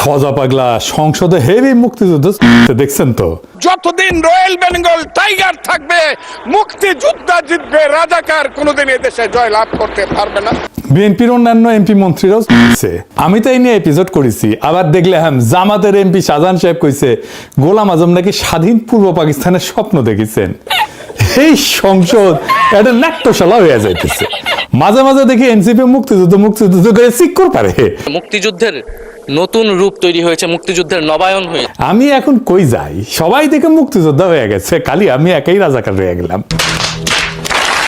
ফজা পাগলা সংসদে হেভি মুক্তিযুদ্ধ দেখছেন তো? যতদিন রয়্যাল বেঙ্গল টাইগার থাকবে মুক্তিযোদ্ধা জিতবে, রাজাকার কোনোদিন এদেশে জয় লাভ করতে পারবে না। বিএনপির অন্যান্য এমপি মন্ত্রীরাও আমি তো এই নিয়ে এপিসোড করেছি। আবার দেখলে জামাতের এমপি শাহজাহান সাহেব কইছে গোলাম আজম নাকি স্বাধীন পূর্ব পাকিস্তানের স্বপ্ন দেখেছেন। এই সংসদ একটা নাট্যশালা হয়ে যাইতেছে। মাঝে মাঝে দেখি এনসিপি মুক্তিযুদ্ধ করে সিক্কর পারে। মুক্তিযুদ্ধের নতুন রূপ তৈরি হয়েছে, মুক্তিযুদ্ধের নবায়ন হয়েছে। আমি এখন কই যাই, সবাই দেখে মুক্তিযোদ্ধা হয়ে গেছে, খালি আমি একাই রাজাকার হয়ে গেলাম।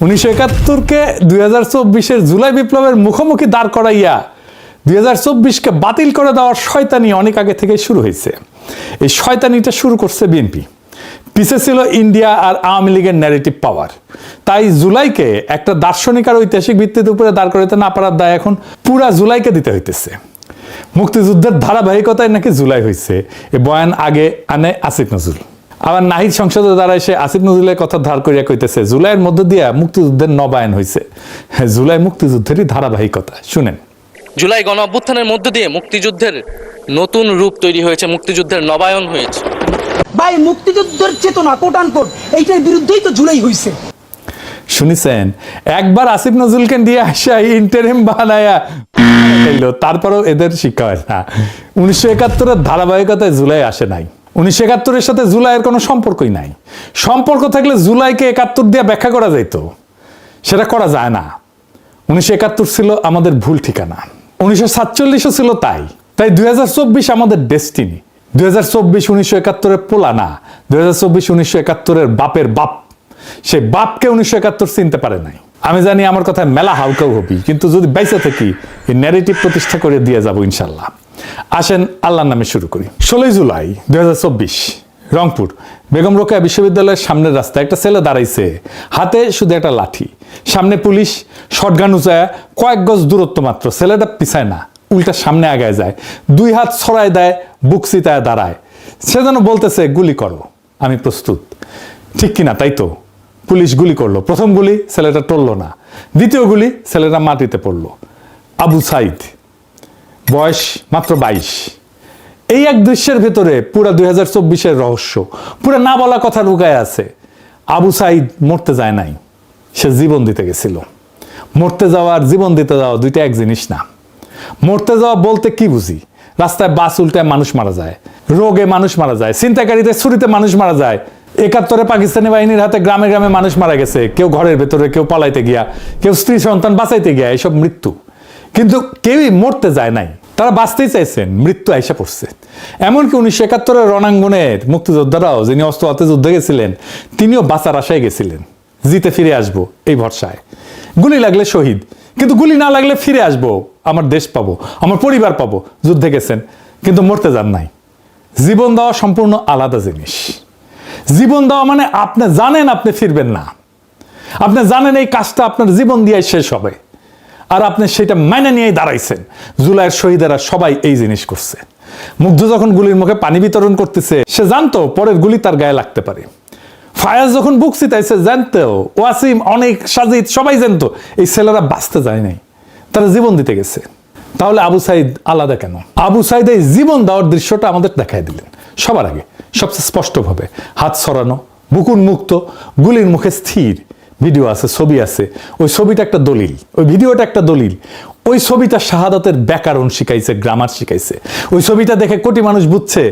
1971-কে 2024-এর জুলাই বিপ্লবের মুখোমুখি দাঁড় করাইয়া 2024-কে বাতিল করে দেওয়ার শয়তানি অনেক আগে থেকে শুরু হয়েছে। এই শয়তানিটা শুরু করছে বিএনপি, পিছে ছিল ইন্ডিয়া আর আওয়ামী লীগের ন্যারেটিভ পাওয়ার। তাই জুলাইকে একটা দার্শনিক আর ঐতিহাসিক ভিত্তির উপরে দাঁড় করাতে না পারার দায় এখন পুরা জুলাইকে দিতে হইতেছে। মুক্তিযুদ্ধের ধারাবাহিকতায় নাকি জুলাই হয়েছে, এ বয়ান আগে আনে আসিফ নজরুল। আবার নাহিদ সংসদে দাঁড়ায় সে আসিফ নজরুলের কথা ধার করিয়া কইতেছে জুলাইয়ের মধ্য দিয়া মুক্তিযুদ্ধের নবায়ন হয়েছে। জুলাই মুক্তিযুদ্ধেরই ধারাবাহিকতা। শুনেন, জুলাই গণ অভ্যুত্থানের মধ্য দিয়ে মুক্তিযুদ্ধের নতুন রূপ তৈরি হয়েছে, মুক্তিযুদ্ধের নবায়ন হয়েছে। ভাই মুক্তিযুদ্ধের চেতনা কোট আনকোট এইটার বিরুদ্ধেই তো জুলাই হয়েছে। শুনেছেন, একবার আসিফ নজরুলকে দিয়ে আসা ইন্টারিম বানায়া তারপরেও এদের শিক্ষা হয় না। 1971-এর ধারাবাহিকতায় জুলাই আসে নাই। 1971-এর সাথে জুলাইয়ের কোনো সম্পর্কই নাই। সম্পর্ক থাকলে জুলাইকে 71 দিয়ে ব্যাখ্যা করা যেত, সেটা করা যায় না। 1971 ছিল আমাদের ভুল ঠিকানা, 1947-ও ছিল তাই। 2024 আমাদের ডেস্টিনি। 2024 1971-এর পোলা না, 2024 1971-এর বাপের বাপ। সে বাপকে 1971 চিনতে পারে নাই। আমি জানি আমার কথায় মেলা হাউকাউ হবি, কিন্তু যদি বাইসে থাকি এই ন্যারেটিভ প্রতিষ্ঠা করে দিয়ে যাব ইনশাল্লাহ। আসেন আল্লাহর নামে শুরু করি। 16 জুলাই 2024 রংপুর বেগম রোকেয়া বিশ্ববিদ্যালয়ের সামনের রাস্তায় একটা ছেলে দাঁড়াইছে, হাতে শুধু একটা লাঠি, সামনে পুলিশ, শটগান উঁচায়, কয়েক গজ দূরত্ব মাত্র। ছেলেটা পিছায় না, উল্টা সামনে আগায় যায়, দুই হাত ছড়ায় দেয়, বুক চিতায় দাঁড়ায়। সে যেন বলতেছে গুলি করো, আমি প্রস্তুত। ঠিক কিনা? তাই তো, পুলিশ গুলি করলো। প্রথম গুলি ছেলেটা টললো না, দ্বিতীয় গুলি ছেলেটা মাটিতে পড়লো। আবু সাইদ, বয়স মাত্র 22। এই এক দৃশ্যের ভেতরে পুরা 2024-এর রহস্য, পুরা না বলা কথা লুকায় আছে। আবু সাইদ মরতে যায় নাই, সে জীবন দিতে গেছিল। মরতে যাওয়া আর জীবন দিতে যাওয়া দুইটা এক জিনিস না। মরতে যাওয়া বলতে কি বুঝি? রাস্তায় বাস উল্টায় মানুষ মারা যায়, রোগে মানুষ মারা যায়, ছিনতাইকারীদের ছুরিতে মানুষ মারা যায়। 71-এ পাকিস্তানি বাহিনীর হাতে গ্রামে গ্রামে মানুষ মারা গেছে, কেউ ঘরের ভেতরে, কেউ পালাইতে গিয়া, কেউ স্ত্রী সন্তান বাঁচাইতে গিয়া, এসব মৃত্যু। কিন্তু কেউই মরতে যায় নাই, তারা বাঁচতেই চাইছেন, মৃত্যু আইসা পড়ছে। এমনকি 1971-এর রণাঙ্গনের মুক্তিযোদ্ধারাও, যিনি অস্ত্র হাতে যুদ্ধে গেছিলেন, তিনিও বাঁচার আশায় গেছিলেন, জিতে ফিরে আসবো এই ভরসায়। গুলি লাগলে শহীদ, কিন্তু গুলি না লাগলে ফিরে আসবো, আমার দেশ পাবো, আমার পরিবার পাবো। যুদ্ধে গেছেন কিন্তু মরতে যান নাই। জীবন দেওয়া সম্পূর্ণ আলাদা জিনিস। জীবন দেওয়া মানে আপনি জানেন আপনি ফিরবেন না, আপনি জানেন এই কাজটা আপনার জীবন দিয়ে শেষ হবে, আর আপনি সেটা মেনে নিয়েই দাঁড়াইছেন। জুলাইয়ের শহীদেরা সবাই এই জিনিস করছে। মুগ্ধ যখন গুলির মুখে পানি বিতরণ করতেছে, সে জানতো পরের গুলি তার গায়ে লাগতে পারে। ফায়াজ যখন বুক চিতাইছে, জানতো, ওয়াসিম, অনেক, সাজিদ সবাই জানতো এই ছেলেরা বাঁচতে যায় নাই, তারা জীবন দিতে গেছে। তাহলে আবু সাইদ আলাদা কেন? আবু সাইদ এই জীবন দেওয়ার দৃশ্যটা আমাদের দেখাই দিলেন সবার আগে, সবচেয়ে স্পষ্টভাবে। হাত সরানো, বুক উন্মুক্ত, গুলির মুখে স্থির। ভিডিও আছে, ছবি আছে। ওই ছবিটা একটা দলিল, ওই ভিডিওটা একটা দলিল। ওই ছবিটা শাহাদাতের ব্যাকরণ শিখাইছে, গ্রামার শিখাইছে। ওই ছবিটা দেখে কোটি মানুষ বুঝছে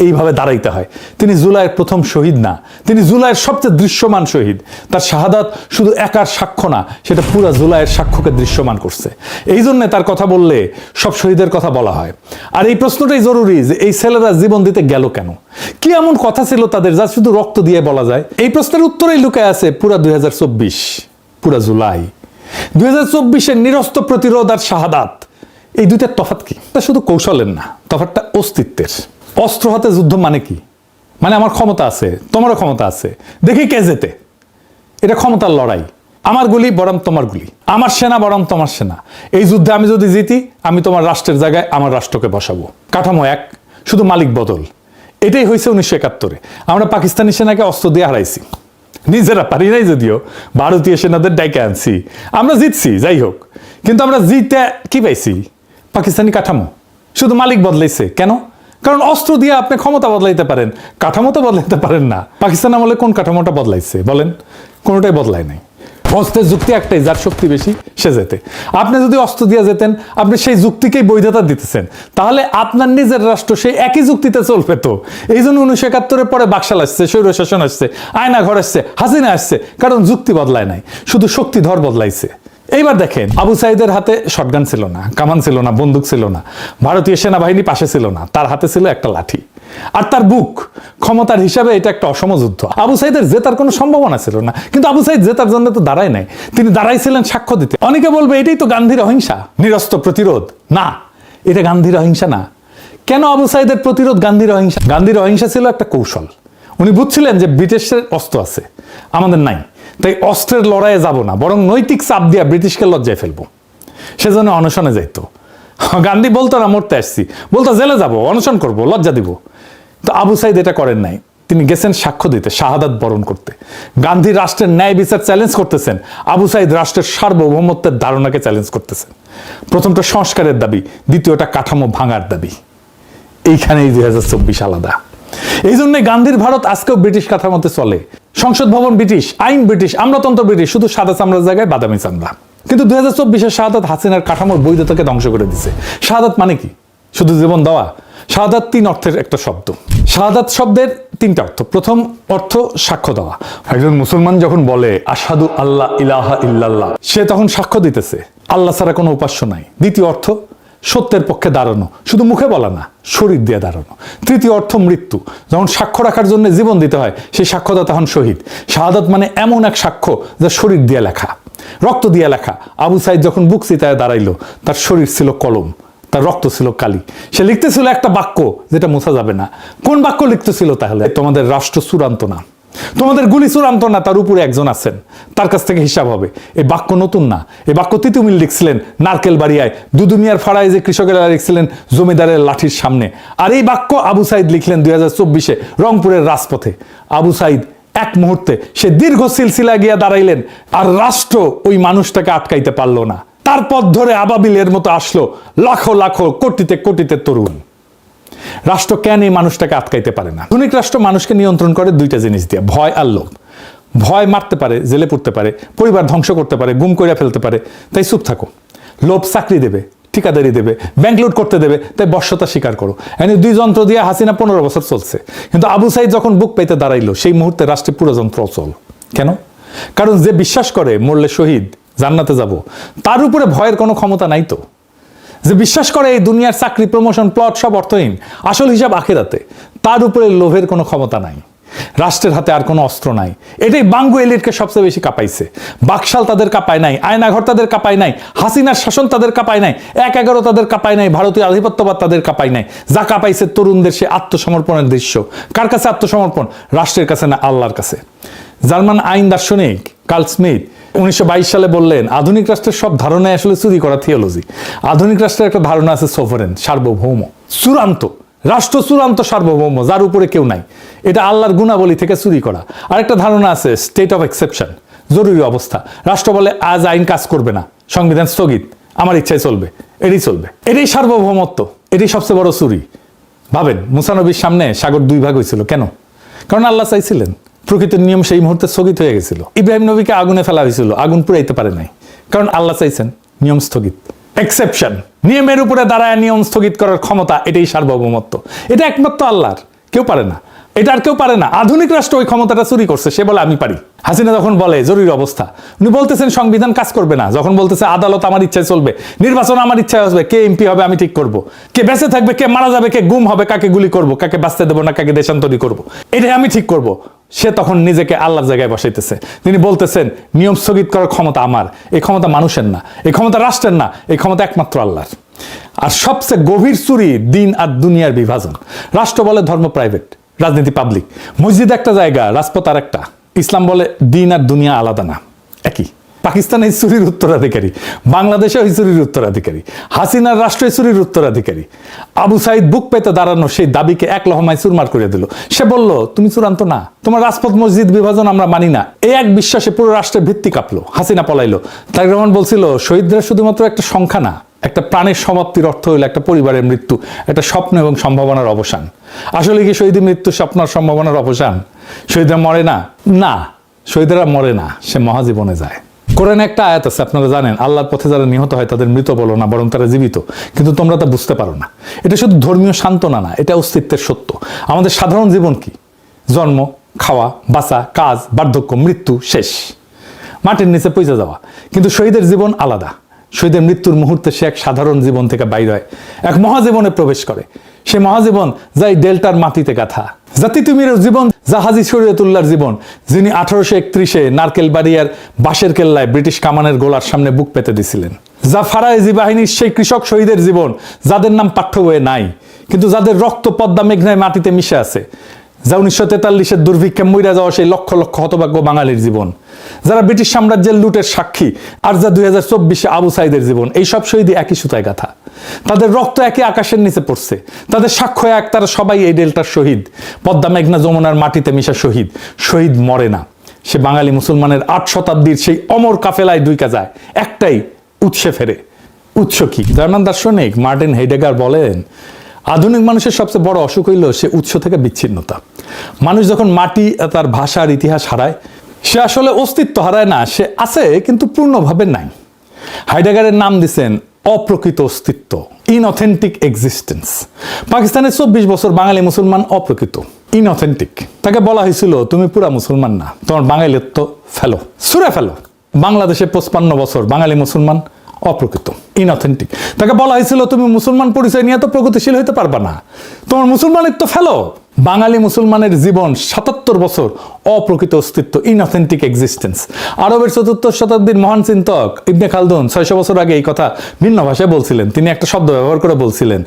এইভাবে দাঁড়াইতে হয়। তিনি জুলাইয়ের প্রথম শহীদ না, তিনি জুলাইয়ের সবচেয়ে দৃশ্যমান শহীদ। তার শাহাদাত শুধু একার সাক্ষ্য না, সেটা পুরা জুলাইয়ের সাক্ষ্যকে দৃশ্যমান করছে। এই জন্য তার কথা বললে সব শহীদের কথা বলা হয়। আর এই প্রশ্নটাই জরুরি যে এই ছেলেরা জীবন দিতে গেল কেন? কি এমন কথা ছিল তাদের যা শুধু রক্ত দিয়ে বলা যায়? এই প্রশ্নের উত্তরেই লুকায় আছে পুরা 2024, পুরা জুলাই। 2024-এর নিরস্ত্র প্রতিরোধ আর শাহাদাত, এই দুইটার তফাৎ কি? এটা শুধু কৌশলের না, তফাৎটা অস্তিত্বের। অস্ত্র হাতে যুদ্ধ মানে কি? মানে আমার ক্ষমতা আছে, তোমারও ক্ষমতা আছে, দেখি কে জেতে। এটা ক্ষমতার লড়াই। আমার গুলি বরং তোমার গুলি, আমার সেনা বরং তোমার সেনা। এই যুদ্ধে আমি যদি জিতি, আমি তোমার রাষ্ট্রের জায়গায় আমার রাষ্ট্রকে বসাবো। কাঠামো এক, শুধু মালিক বদল। এটাই হয়েছে 1971-এ। আমরা পাকিস্তানি সেনাকে অস্ত্র দিয়ে হারাইছি, নিজেরা পারি নাই, যদিও ভারতীয় সেনাদের ডাইকে আনছি। আমরা জিতছি, যাই হোক, কিন্তু আমরা জিতে কি পাইছি? পাকিস্তানি কাঠামো, শুধু মালিক বদলাইছে। কেন? কারণ অস্ত্র দিয়ে আপনি ক্ষমতা বদলাইতে পারেন, কাঠামো তো বদলাইতে পারেন না। পাকিস্তান আমলে কোন কাঠামোটা বদলাইছে বলেন? কোনোটাই বদলায় নাই। অস্ত্রের যুক্তি একটাই, যার শক্তি বেশি সে যেতে। আপনি যদি অস্ত্র দিয়ে যেতেন, আপনি সেই যুক্তিকেই বৈধতা দিতেছেন, তাহলে আপনার নিজের রাষ্ট্র সেই একই যুক্তিতে চলবে তো। এই জন্য 1971-এর পরে বাকশাল আসছে, স্বৈরশাসন আসছে, আয়না ঘর আসছে, হাসিনা আসছে, কারণ যুক্তি বদলায় নাই, শুধু শক্তিধর বদলাইছে। এইবার দেখেন, আবু সাইদের হাতে শটগান ছিল না, কামান ছিল না, বন্দুক ছিল না, ভারতীয় সেনাবাহিনী পাশে ছিল না, তার হাতে ছিল একটা লাঠি আর তার বুক। ক্ষমতার হিসাবে এটা একটা অসম যুদ্ধ। আবু সাইদের জেতার কোনো সম্ভাবনা ছিল না, কিন্তু আবু সাইদ জেতার জন্য তো দাঁড়ায় নাই, তিনি দাঁড়াইছিলেন সাক্ষ্য দিতে। অনেকে বলবে এটাই তো গান্ধীর অহিংসা, নিরস্ত্র প্রতিরোধ। না, এটা গান্ধীর অহিংসা না। কেন আবু সাইদের প্রতিরোধ গান্ধীর অহিংসা? গান্ধীর অহিংসা ছিল একটা কৌশল। উনি বুঝছিলেন যে ব্রিটিশের অস্ত্র আছে, আমাদের নাই, তাই অস্ত্রের লড়াইয়ে যাব না, বরং নৈতিক চাপ দিয়া ব্রিটিশকে লজ্জায় ফেলবো। সেজন্য অনশনে যাইতো। গান্ধী বলতো না মরতে আসছি, বলতো জেলে যাব, অনশন করব, লজ্জা দিব। তো আবু সাইদ এটা করেন নাই, তিনি গেছেন সাক্ষ্য দিতে, শাহাদাত বরণ করতে। গান্ধী রাষ্ট্রের ন্যায় বিচার চ্যালেঞ্জ করতেছেন, আবু সাইদ রাষ্ট্রের সার্বভৌমত্বের ধারণাকে চ্যালেঞ্জ করতেছেন। প্রথমটা সংস্কারের দাবি, দ্বিতীয়টা কাঠামো ভাঙার দাবি। এইখানেই 2024 আলাদা। এই জন্য গান্ধীর ভারত আজকেও ব্রিটিশ কাঠামোতে চলে। সংসদ ভবন ব্রিটিশ, আইন ব্রিটিশ, আমলাতন্ত্র ব্রিটিশ, শুধু সাদা চামড়ার জায়গায় বাদামি চামড়া। কিন্তু 2024-এর শাহাদাত হাসিনার কাঠামোর বৈধতাকে ধ্বংস করে দিছে। শাহাদাত মানে কি? শুধু জীবন দেওয়া? শাহাদাত 3 অর্থের একটা শব্দ। শাহাদাত শব্দের 3টা অর্থ। প্রথম অর্থ সাক্ষ্য দেওয়া। একজন মুসলমান যখন বলে আশহাদু আল্লাহ ইলাহা ইল্লাল্লাহ, সে তখন সাক্ষ্য দিতেছে আল্লাহ ছাড়া কোনো উপাস্য নাই। দ্বিতীয় অর্থ সত্যের পক্ষে দাঁড়ানো, শুধু মুখে বলা না, শরীর দিয়ে দাঁড়ানো। তৃতীয় অর্থ মৃত্যু, যখন সাক্ষ্য রাখার জন্য জীবন দিতে হয়, সেই সাক্ষ্যদাতা হন শহীদ। শাহাদাত মানে এমন এক সাক্ষ্য যা শরীর দিয়ে লেখা, রক্ত দিয়ে লেখা। আবু সাইদ যখন বুক চিতায় দাঁড়াইলো, তার শরীর ছিল কলম, তার রক্ত ছিল কালি। সে লিখতেছিল একটা বাক্য যেটা মোছা যাবে না। কোন বাক্য লিখতেছিল তাহলে? তোমাদের রাষ্ট্র চূড়ান্ত না, তোমাদের গুলি চূড়ান্ত না, তার উপরে একজন আছেন, তার কাছ থেকে হিসাব হবে। এই বাক্য নতুন না, এই বাক্য তিতুমিল লিখছিলেন নারকেল বাড়িয়ায়, দুদুমিয়ার ফাড়ায় যে কৃষকেরা লিখছিলেন জমিদারের লাঠির সামনে। আর এই বাক্য আবু সাইদ লিখলেন 2024-এ রংপুরের রাজপথে। আবু সাইদ এক মুহূর্তে সে দীর্ঘ সিলসিলা গিয়া দাঁড়াইলেন, আর রাষ্ট্র ওই মানুষটাকে আটকাইতে পারলো না। তার পথ ধরে আবাবিলের মতো আসলো লাখো লাখো কোটিতে কোটিতে তরুণ। রাষ্ট্র কেন এই মানুষটাকে আটকাইতে পারে না? আধুনিক রাষ্ট্র মানুষকে নিয়ন্ত্রণ করে 2টা জিনিস দিয়ে, ভয় আর লোভ। ভয় মারতে পারে, জেলে পড়তে পারে, পরিবার ধ্বংস করতে পারে, গুম করে ফেলতে পারে, তাই চুপ থাকো। লোভ চাকরি দেবে, ঠিকাদারি দেবে, ব্যাংক লুট করতে দেবে, তাই বর্ষতা স্বীকার করো। এনে 2 যন্ত্র দিয়ে হাসিনা 15 বছর চলছে। কিন্তু আবু সাইদ যখন বুক পাইতে দাঁড়াইলো, সেই মুহূর্তে রাষ্ট্রের পুরো যন্ত্র অচল। কেন? কারণ যে বিশ্বাস করে মরলে শহীদ, জান্নাতে যাব, তার উপরে ভয়ের কোনো ক্ষমতা নাই তো। যে বিশ্বাস করে এই দুনিয়ার চাকরি, প্রমোশন, প্লট সব অর্থহীন, আসল হিসাব আখিরাতে, তার উপরে লোভের কোনো ক্ষমতা নাই। রাষ্ট্রের হাতে আর কোনো অস্ত্র নাই। এটাই বাঙ্গু এলিটকে সবচেয়ে বেশি কাঁপাইছে। বাকশাল তাদের কাঁপায় নাই, আয়নাঘর তাদের কাঁপায় নাই, হাসিনার শাসন তাদের কাঁপায় নাই, 1/11 তাদের কাঁপায় নাই, ভারতীয় আধিপত্যবাদ তাদের কাঁপায় নাই। যা কাঁপাইছে তরুণদের সে আত্মসমর্পণের দৃশ্য। কার কাছে আত্মসমর্পণ? রাষ্ট্রের কাছে না, আল্লাহর কাছে। জার্মান আইন দার্শনিক কার্ল স্মিথ 1922 সালে বললেন, আধুনিক রাষ্ট্রের সব ধারণায় আসলে চুরি করা থিওলজি। আধুনিক রাষ্ট্রের একটা ধারণা আছে সোভারেন, সার্বভৌম, চূড়ান্ত রাষ্ট্র, চূড়ান্ত সার্বভৌম, যার উপরে কেউ নাই। এটা আল্লাহর গুণাবলী থেকে চুরি করা। আরেকটা ধারণা আছে স্টেট অফ এক্সেপশন, জরুরি অবস্থা। রাষ্ট্র বলে আজ আইন কাজ করবে না, সংবিধান স্থগিত, আমার ইচ্ছায় চলবে, এটাই চলবে। এটাই সার্বভৌমত্ব, এটাই সবচেয়ে বড় চুরি। ভাবেন, মুসা নবীর সামনে সাগর 2 ভাগ হয়েছিল কেন? কারণ আল্লাহ চাইছিলেন। প্রকৃতির নিয়ম সেই মুহূর্তে স্থগিত হয়ে গেছিল। ইব্রাহিম নবীকে আগুনে ফেলা হয়েছিল, আগুন পুড়াইতে পারে নাই, কারণ আল্লাহ চাইছেন, নিয়ম স্থগিত। এক্সেপশন, নিয়মের উপরে দাঁড়ায় নিয়ম স্থগিত করার ক্ষমতা, এটাই সার্বভৌমত্ব। এটা একমাত্র আল্লাহর, কেউ পারে না। এটা আর কেউ পারে না। আধুনিক রাষ্ট্র ওই ক্ষমতাটা চুরি করছে, সে বলে আমি পারি। হাসিনা যখন বলে জরুরি অবস্থা, উনি বলতেছেন সংবিধান কাজ করবে না। যখন বলতেছে আদালত আমার ইচ্ছায় চলবে, নির্বাচন আমার ইচ্ছায় আসবে, কে এমপি হবে আমি ঠিক করব, কে বেঁচে থাকবে, কে মারা যাবে, কে গুম হবে, কাকে গুলি করব, কাকে বাঁচতে দেবো না, কাকে দেশান্তরী করব, এটাই আমি ঠিক করব। সে তখন নিজেকে আল্লাহর জায়গায় বসাইতেছে। তিনি বলতেছেন নিয়ম স্থগিত করার ক্ষমতা আমার, এই ক্ষমতা মানুষের না, এই ক্ষমতা রাষ্ট্রের না, এই ক্ষমতা একমাত্র আল্লাহর। আর সবচেয়ে গভীর চুরি দিন আর দুনিয়ার বিভাজন। রাষ্ট্র বলে ধর্ম প্রাইভেট, রাজনীতি পাবলিক। মসজিদ একটা জায়গা, রাজপথ আর একটা। ইসলাম বলে দিন আর দুনিয়া আলাদা না, একই। পাকিস্তান এই চুরির উত্তরাধিকারী, বাংলাদেশে ওই চুরির উত্তরাধিকারী, হাসিনার রাষ্ট্রীয় চুরির উত্তরাধিকারী। আবু সাইদ বুক পেতে দাঁড়ানো সেই দাবিকে এক লহমায় চুরমার করে দিল। সে বলল, তুমি চূড়ান্ত না, তোমার রাজপথ মসজিদ বিভাজন আমরা মানি না। এই এক বিশ্বাসে পুরো রাষ্ট্রের ভিত্তি কাঁপলো। হাসিনা পলাইলো। তারেক রহমান বলছিল, শহীদরা শুধুমাত্র একটা সংখ্যা না, একটা প্রাণের সমাপ্তির অর্থ হইল একটা পরিবারের মৃত্যু, একটা স্বপ্ন এবং সম্ভাবনার অবসান। আসলে কি শহীদের মৃত্যু স্বপ্ন আর সম্ভাবনার অবসান? শহীদরা মরে না, না, শহীদরা মরে না, সে মহাজীবনে যায়। কোরআনে একটা আয়াত আছে, আপনারা জানেন, আল্লাহর পথে যারা নিহত হয় তাদের মৃত বলো না, বরং তারা জীবিত। কিন্তু তোমরা তা বুঝতে পারো না। এটা শুধু ধর্মীয় সান্ত্বনা না, এটা অস্তিত্বের সত্য। আমাদের সাধারণ জীবন কি? জন্ম, খাওয়া, বাঁচা, কাজ, বার্ধক্য, মৃত্যু, শেষ, মাটির নিচে পৌঁছে যাওয়া। কিন্তু শহীদের জীবন আলাদা। শহীদের মৃত্যুর মুহূর্তে সে এক সাধারণ জীবন থেকে বাইর হয়, এক মহাজীবনে প্রবেশ করে। সে মহাজীবন যাই ডেল্টার মাটিতে গাথা। জাতি তুমির জীবন, জাহাজি শরীয়তুল্লাহর জীবন, যিনি 1831-এ নারকেলবাড়িয়ার বাঁশের কেল্লায় ব্রিটিশ কামানের গোলার সামনে বুক পেতে দিছিলেন। যা ফারায়েজি বাহিনীর সেই কৃষক শহীদের জীবন, যাদের নাম পাঠ্য বইয়ে নাই, কিন্তু যাদের রক্ত পদ্মা মেঘনায় মাটিতে মিশে আছে। যা 1943-এর দুর্ভিক্ষে মইরা যাওয়া সেই লক্ষ লক্ষ হতভাগ্য বাঙালির জীবন, যারা ব্রিটিশ সাম্রাজ্যের লুটের সাক্ষী। আর যা 2024-এ আবু সাইদের জীবন। এই সব শহীদই একই সুতায় গাথা। তাদের রক্ত একই আকাশের নিচে পড়ছে, তাদের সাক্ষ্য এক, তারা সবাই এই ডেল্টার শহীদ, পদ্মা মেঘনা যমুনার মাটিতে মিশা শহীদ। শহীদ মরে না, সে বাঙালি মুসলমানের 8 শতাব্দীর সেই অমর কাফেলায় দুইকা যায়, একটাই উৎসে ফেরে। উৎস কি? জার্মান দার্শনিক মার্টিন হেইডেগার বলেন, আধুনিক মানুষের সবচেয়ে বড় অসুখ হইল সে উৎস থেকে বিচ্ছিন্নতা। মানুষ যখন মাটি, তার ভাষার ইতিহাস হারায়, সে আসলে অস্তিত্ব হারায় না, সে আছে কিন্তু পূর্ণভাবে নাই। হাইডেগারের নাম দিছেন অপ্রকৃত অস্তিত্ব, ইনঅথেন্টিক এক্সিস্টেন্স। পাকিস্তানের 24 বছর বাঙালি মুসলমান অপ্রকৃত, ইনঅথেন্টিক। তাকে বলা হয়েছিল, তুমি পুরা মুসলমান না, তোমার বাঙালিত্ব ফেলো, ছুঁড়ে ফেলো। বাংলাদেশে 55 বছর বাঙালি মুসলমান অপ্রকৃত, ইনঅথেন্টিক। তাকে বলা হয়েছিল, তুমি মুসলমান পরিচয় নিয়ে তো প্রগতিশীল হইতে পারবা না, তোমার মুসলমানিত্ব ফেলো। বাঙালি মুসলমানের জীবন 77 বছর অপ্রকৃত অস্তিত্ব, ইনঅথেন্টিক এক্সিস্টেন্স। আরবের 4th শতাব্দীর মহান চিন্তক ইবনে খালদুন 600 বছর আগে এই কথা ভিন্ন ভাষায় বলছিলেন। তিনি একটা শব্দ ব্যবহার করে বলছিলেন,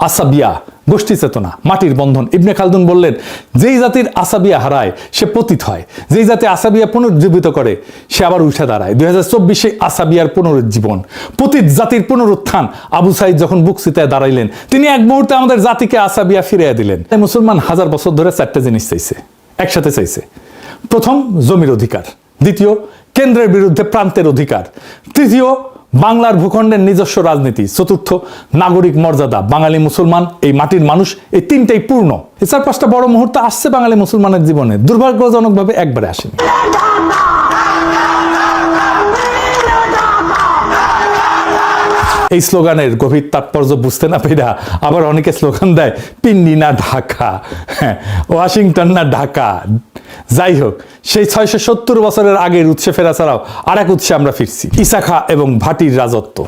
আসাবিয়া, গোষ্ঠী চেতনা, মাটির বন্ধন। ইবনে খালদুন বললেন, যেই জাতির আসাবিয়া হারায় সে পতিত হয়, যেই জাতি আসাবিয়া পুনরুজ্জীবিত করে সে আবার উঠে দাঁড়ায়। 2024-এ আসাবিয়ার পুনরুজ্জীবন, পতিত জাতির পুনরুত্থান। আবু সাইদ যখন বুক চিতায় দাঁড়াইলেন, তিনি এক মুহূর্তে আমাদের জাতিকে আসাবিয়া ফিরিয়ে দিলেন। মুসলমান 1000 বছর ধরে 4টে জিনিস চাইছে, একসাথে চাইছে। প্রথম, জমির অধিকার। দ্বিতীয়, কেন্দ্রের বিরুদ্ধে প্রান্তের অধিকার। তৃতীয়, বাংলার ভূখণ্ডের নিজস্ব রাজনীতি। চতুর্থ, নাগরিক মর্যাদা। বাঙালি মুসলমান, এই মাটির মানুষ, এই তিনটাই পূর্ণ। এই 4-5টা বড় মুহূর্ত আসছে বাঙালি মুসলমানের জীবনে, দুর্ভাগ্যজনকভাবে একবারে আসেনি। এই স্লোগানের গভীর তাৎপর্য বুঝতে না পেরা আবার অনেকে স্লোগান দেয়, পিন্ডি না ঢাকা, ওয়াশিংটন না ঢাকা। যাই হোক, সেই 670 বছরের আগের উৎসে ফেরা ছাড়াও আর এক উৎসে আমরা ফিরছি, ইসাখা এবং ভাটির রাজত্ব।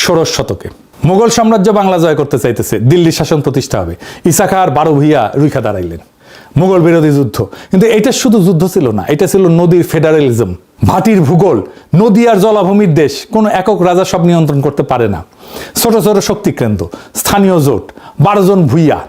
16 শতকে মোগল সাম্রাজ্য বাংলা জয় করতে চাইতেছে, দিল্লি শাসন প্রতিষ্ঠা হবে। ইসাখা আর 12 ভূঁইয়া রুখা দাঁড়াইলেন। মোগল বিরোধী যুদ্ধ, কিন্তু এটা শুধু যুদ্ধ ছিল না, এটা ছিল নদীর ফেডারেলিজম। ভাটির ভূগোল, নদী আর জলাভূমির দেশ, কোনো একক রাজা সব নিয়ন্ত্রণ করতে পারে না। ছোট ছোট শক্তিকেন্দ্র, স্থানীয় জোট, 12 জন ভূঁইয়া,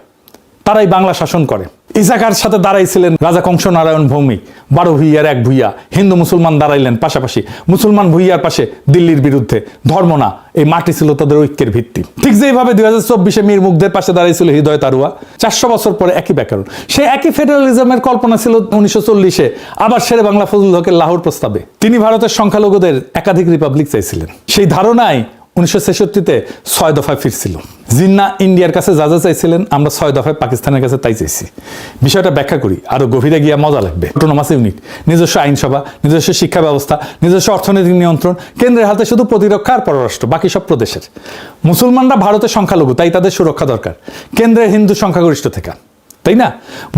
তারাই বাংলা শাসন করে। ইসাখার সাথে দাঁড়াইছিলেন রাজা কংস নারায়ণ ভৌমিক, 12 ভূঁইয়ার এক ভূঁইয়া। হিন্দু মুসলমান দাঁড়াইলেন পাশাপাশি, মুসলমান ভূঁইয়ার পাশে দিল্লির বিরুদ্ধে। ধর্ম না, এই মাটি ছিল তাদের ঐক্যের ভিত্তি। ঠিক যেভাবে 2024-এ মীর মুগ্ধের পাশে দাঁড়াইছিল হৃদয় তারুয়া। 400 বছর পরে একই ব্যাকরণ, সেই একই ফেডারেলিজমের কল্পনা ছিল 1940-এ আবার শেরে বাংলা ফজলুল হকের লাহোর প্রস্তাবে। তিনি ভারতের সংখ্যালঘুদের একাধিক রিপাবলিক চাইছিলেন। সেই ধারণায় 1966-তে 6 দফায় ফিরছিল। জিন্না ইন্ডিয়ার কাছে যা যা চাইছিলেন, আমরা 6 দফায় পাকিস্তানের কাছে তাই চাইছি। বিষয়টা ব্যাখ্যা করি, আরো গভীরে গিয়া মজা লাগবে। অটোনমাস ইউনিট, নিজস্ব আইনসভা, নিজস্ব শিক্ষা ব্যবস্থা, নিজস্ব অর্থনৈতিক নিয়ন্ত্রণ। কেন্দ্রের হাতে শুধু প্রতিরক্ষা আর পররাষ্ট্র, বাকি সব প্রদেশের। মুসলমানরা ভারতের সংখ্যালঘু, তাই তাদের সুরক্ষা দরকার। কেন্দ্রের হিন্দু সংখ্যাগরিষ্ঠ থেকে, তাই না?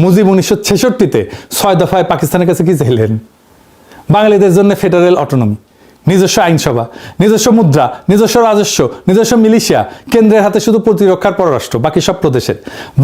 মুজিব 1966-তে 6 দফায় পাকিস্তানের কাছে কি চাইলেন? বাঙালিদের জন্য ফেডারেল অটোনমি, নিজস্ব আইনসভা, নিজস্ব মুদ্রা, নিজস্ব রাজস্ব, নিজস্ব মিলিশিয়া। কেন্দ্রের হাতে শুধু প্রতিরক্ষার পররাষ্ট্র, বাকি সব প্রদেশের।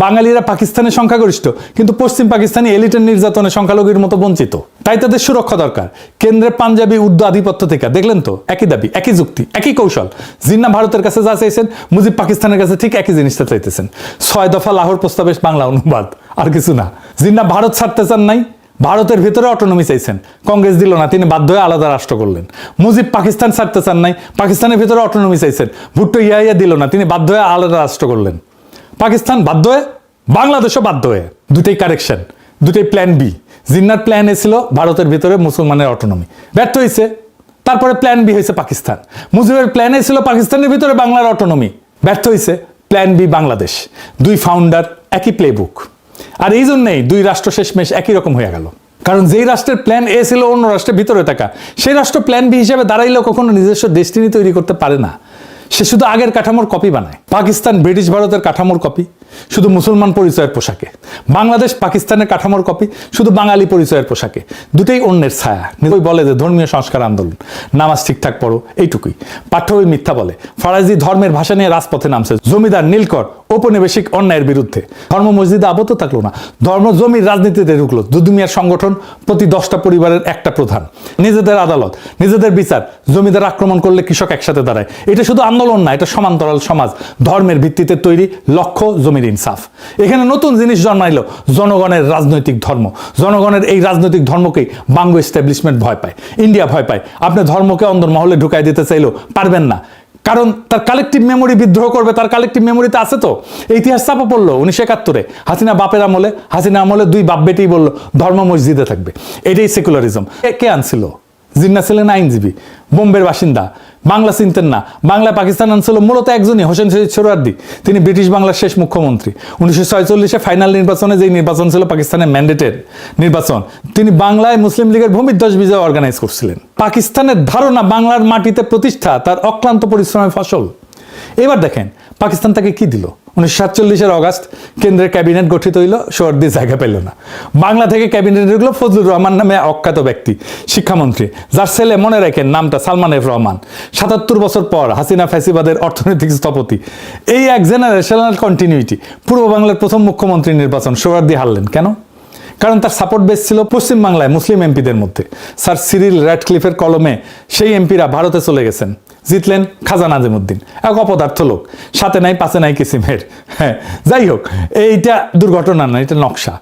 বাঙালিরা পাকিস্তানের সংখ্যাগরিষ্ঠ, কিন্তু পশ্চিম পাকিস্তানি এলিটের নির্যাতনে সংখ্যালঘুর মতো বঞ্চিত, তাই তাদের সুরক্ষা দরকার। কেন্দ্রের পাঞ্জাবি উর্দু আধিপত্য থেকে, দেখলেন তো, একই দাবি, একই যুক্তি, একই কৌশল। জিন্না ভারতের কাছে যা চাইছেন, মুজিব পাকিস্তানের কাছে ঠিক একই জিনিসটা চাইতেছেন। 6 দফা লাহোর প্রস্তাবের বাংলা অনুবাদ, আর কিছু না। জিন্না ভারত ছাড়তে চান নাই, ভারতের ভিতরে অটোনমি চাইছেন, কংগ্রেস দিল না, তিনি বাধ্য হয়ে আলাদা রাষ্ট্র করলেন। মুজিব পাকিস্তান ছাড়তে চান নাই, পাকিস্তানের ভিতরে অটোনমি চাইছেন, ভুট্টো ইয়া দিল না, তিনি বাধ্য হয়ে আলাদা রাষ্ট্র করলেন। পাকিস্তান বাধ্য হয়ে, বাংলাদেশও বাধ্য হয়ে, দুটোই কারেকশন, দুটোই প্ল্যান বি। জিন্নার প্ল্যান এ ছিল ভারতের ভিতরে মুসলমানের অটোনমি, ব্যর্থ হয়েছে। তারপরে প্ল্যান বি হয়েছে পাকিস্তান। মুজিবের প্ল্যান এ ছিল পাকিস্তানের ভিতরে বাংলার অটোনমি, ব্যর্থ হয়েছে। Plan B Bangladesh. দুই ফাউন্ডার, একই প্লেবুক। আর এই জন্যই দুই রাষ্ট্র শেষমেশ একই রকম হয়ে গেল। কারণ যেই রাষ্ট্রের প্ল্যান এ ছিল অন্য রাষ্ট্রের ভিতরে থাকা, সেই রাষ্ট্র প্ল্যান বি হিসেবে দাঁড়াইলেও কখনো নিজস্ব ডেস্টিনি তৈরি করতে পারে না। সে শুধু আগের কাঠামোর কপি বানায়। পাকিস্তান ব্রিটিশ ভারতের কাঠামোর কপি, শুধু মুসলমান পরিচয়ের পোশাকে। বাংলাদেশ পাকিস্তানের কাঠামোর কপি, শুধু বাঙালি পরিচয়ের পোশাকে। দুটেই অন্যের ছায়া। নিজেই বলে যে ধর্মীয় সংস্কার আন্দোলন, নামাজ ঠিকঠাক পড়ো, এইটুকুই। পাঠ্য বই মিথ্যা বলে। ফরাজি ধর্মের ভাষা নিয়ে রাজপথে নামছে, জমিদার নীলকর ঔপনিবেশিক অন্যায়ের বিরুদ্ধে। ধর্ম মসজিদে আবদ্ধ থাকলো না, ধর্ম জমির রাজনীতিতে ঢুকলো। দুদুমিয়ার সংগঠন, প্রতি 10টা পরিবারের একটা প্রধান, নিজেদের আদালত, নিজেদের বিচার। জমিদার আক্রমণ করলে কৃষক একসাথে দাঁড়ায়। এটা শুধু আন্দোলন না, এটা সমান্তরাল সমাজ, ধর্মের ভিত্তিতে তৈরি, লক্ষ্য জমির ইনসাফ। এখানে নতুন জিনিস জন্মাইলো, জনগণের রাজনৈতিক ধর্ম। জনগণের এই রাজনৈতিক ধর্মকেই বাঙ্গো এস্টাবলিশমেন্ট ভয় পায়, ইন্ডিয়া ভয় পায়। আপনি ধর্মকে অন্দরমহলে ঢুকাই দিতে চাইলেও পারবেন না, কারণ তার কালেকটিভ মেমোরি বিদ্রোহ করবে। তার কালেকটিভ মেমোরিতে আছে তো, ইতিহাস চাপা পড়লো 1971-এ হাসিনা বাপের আমলে। হাসিনা আমলে দুই বাপ বেটেই বললো ধর্ম মসজিদে থাকবে, এটাই সেকুলারিজম। কে আনছিল? জিন্না ছিলেন আইনজীবী, বোম্বের বাসিন্দা, বাংলা চিনতেন না। বাংলায় পাকিস্তান আনছিল মূলত একজনই, হোসেন শহীদ সোহরাওয়ার্দী। তিনি ব্রিটিশ বাংলার শেষ মুখ্যমন্ত্রী। 1946-এ ফাইনাল নির্বাচনে, যেই নির্বাচন ছিল পাকিস্তানের ম্যান্ডেটের নির্বাচন, তিনি বাংলায় মুসলিম লীগের ভূমিধ্বস বিজয় অর্গানাইজ করছিলেন। পাকিস্তানের ধারণা বাংলার মাটিতে প্রতিষ্ঠা তার অক্লান্ত পরিশ্রমের ফসল। এবার দেখেন পাকিস্তান তাকে কি দিল। 1947-এর অগাস্ট কেন্দ্রের ক্যাবিনেট গঠিত হইল, সোহরাওয়ার্দী জায়গা পেল না। বাংলা থেকে ক্যাবিনেটে ঢুকলো ফজলুর রহমান নামে অখ্যাত ব্যক্তি, শিক্ষামন্ত্রী, যার ছেলে, মনে রাখেন নামটা, সালমান এফ রহমান। 77 বছর পর হাসিনা ফ্যাসিবাদের অর্থনৈতিক স্থপতি। এই এক জেনারেশনাল কন্টিনিউটি। পূর্ব বাংলার প্রথম মুখ্যমন্ত্রী নির্বাচন, সোহরাওয়ার্দী হারলেন কেন? কারণ তার সাপোর্ট বেস ছিল পশ্চিম বাংলায় মুসলিম এমপিদের মধ্যে। স্যার সিরিল র্যাডক্লিফের কলমে সেই এমপিরা ভারতে চলে গেছেন, জিতলেন খাজা নাজিমুদ্দিন, এক অপদার্থ লোক, সাথে নাই পাশে নাই কিসিমের। হ্যাঁ, যাই হোক, এইটা দুর্ঘটনা না, এটা নকশা।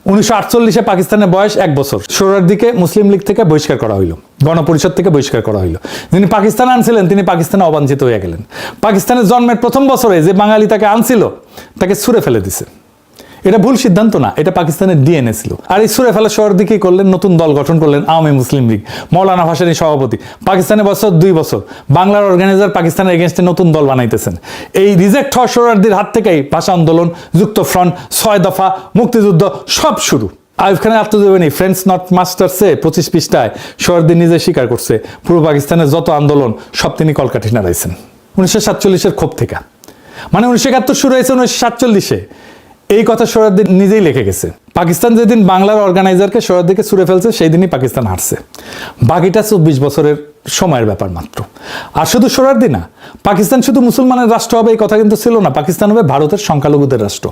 1948-এ পাকিস্তানের বয়স 1 বছর। সোহরাওয়ার্দীকে মুসলিম লীগ থেকে বহিষ্কার করা হইল, গণপরিষদ থেকে বহিষ্কার করা হইল। যিনি পাকিস্তান আনছিলেন তিনি পাকিস্তানে অবাঞ্ছিত হয়ে গেলেন। পাকিস্তানের জন্মের প্রথম বছরে যে বাঙালি তাকে আনছিল, তাকে ছুঁড়ে ফেলে দিছে। এটা ভুল সিদ্ধান্ত না, এটা পাকিস্তানের ডিএনএ ছিল। আর এই সুরে ফেলা সোহরাওয়ার্দী কি করলেন? নতুন দল গঠন করলেন, আওয়ামী মুসলিম লীগ। মৌলানা ভাসানী সভাপতি। পাকিস্তানের বছর 2 বছর। বাংলার অর্গানাইজার পাকিস্তানের এগেনস্টে নতুন দল বানাইতেছেন। এই রিজেক্ট হওয়া সোহরাওয়ার্দীর হাত থেকেই ভাষা আন্দোলন, যুক্ত ফ্রন্ট, 6 দফা, মুক্তিযুদ্ধ সব শুরু। আইয়ুব খানের আত্মজীবনী ফ্রেন্ডস নট মাস্টার্সে 25 পৃষ্ঠায় সোহরাওয়ার্দী নিজে স্বীকার করছে, পূর্ব পাকিস্তানের যত আন্দোলন সব তিনি কলকাঠি নাড়াইছেন 1947-এর ক্ষোভ থেকে। মানে 1971 শুরু হয়েছে 1947-এ। এই কথা সোহরাওয়ার্দী নিজেই লিখে গেছে। পাকিস্তান যেদিন বাংলার অর্গানাইজারকে সোহরাওয়ার্দীকে ছুঁড়ে ফেলছে, সেই দিনই পাকিস্তান হারছে। বাকিটা 24 বছরের সময়ের ব্যাপার মাত্র। আর শুধু সোহরাওয়ার্দী না, পাকিস্তান শুধু মুসলমানের রাষ্ট্র হবে এই কথা কিন্তু ছিল না। পাকিস্তান হবে ভারতের সংখ্যালঘুদের রাষ্ট্র।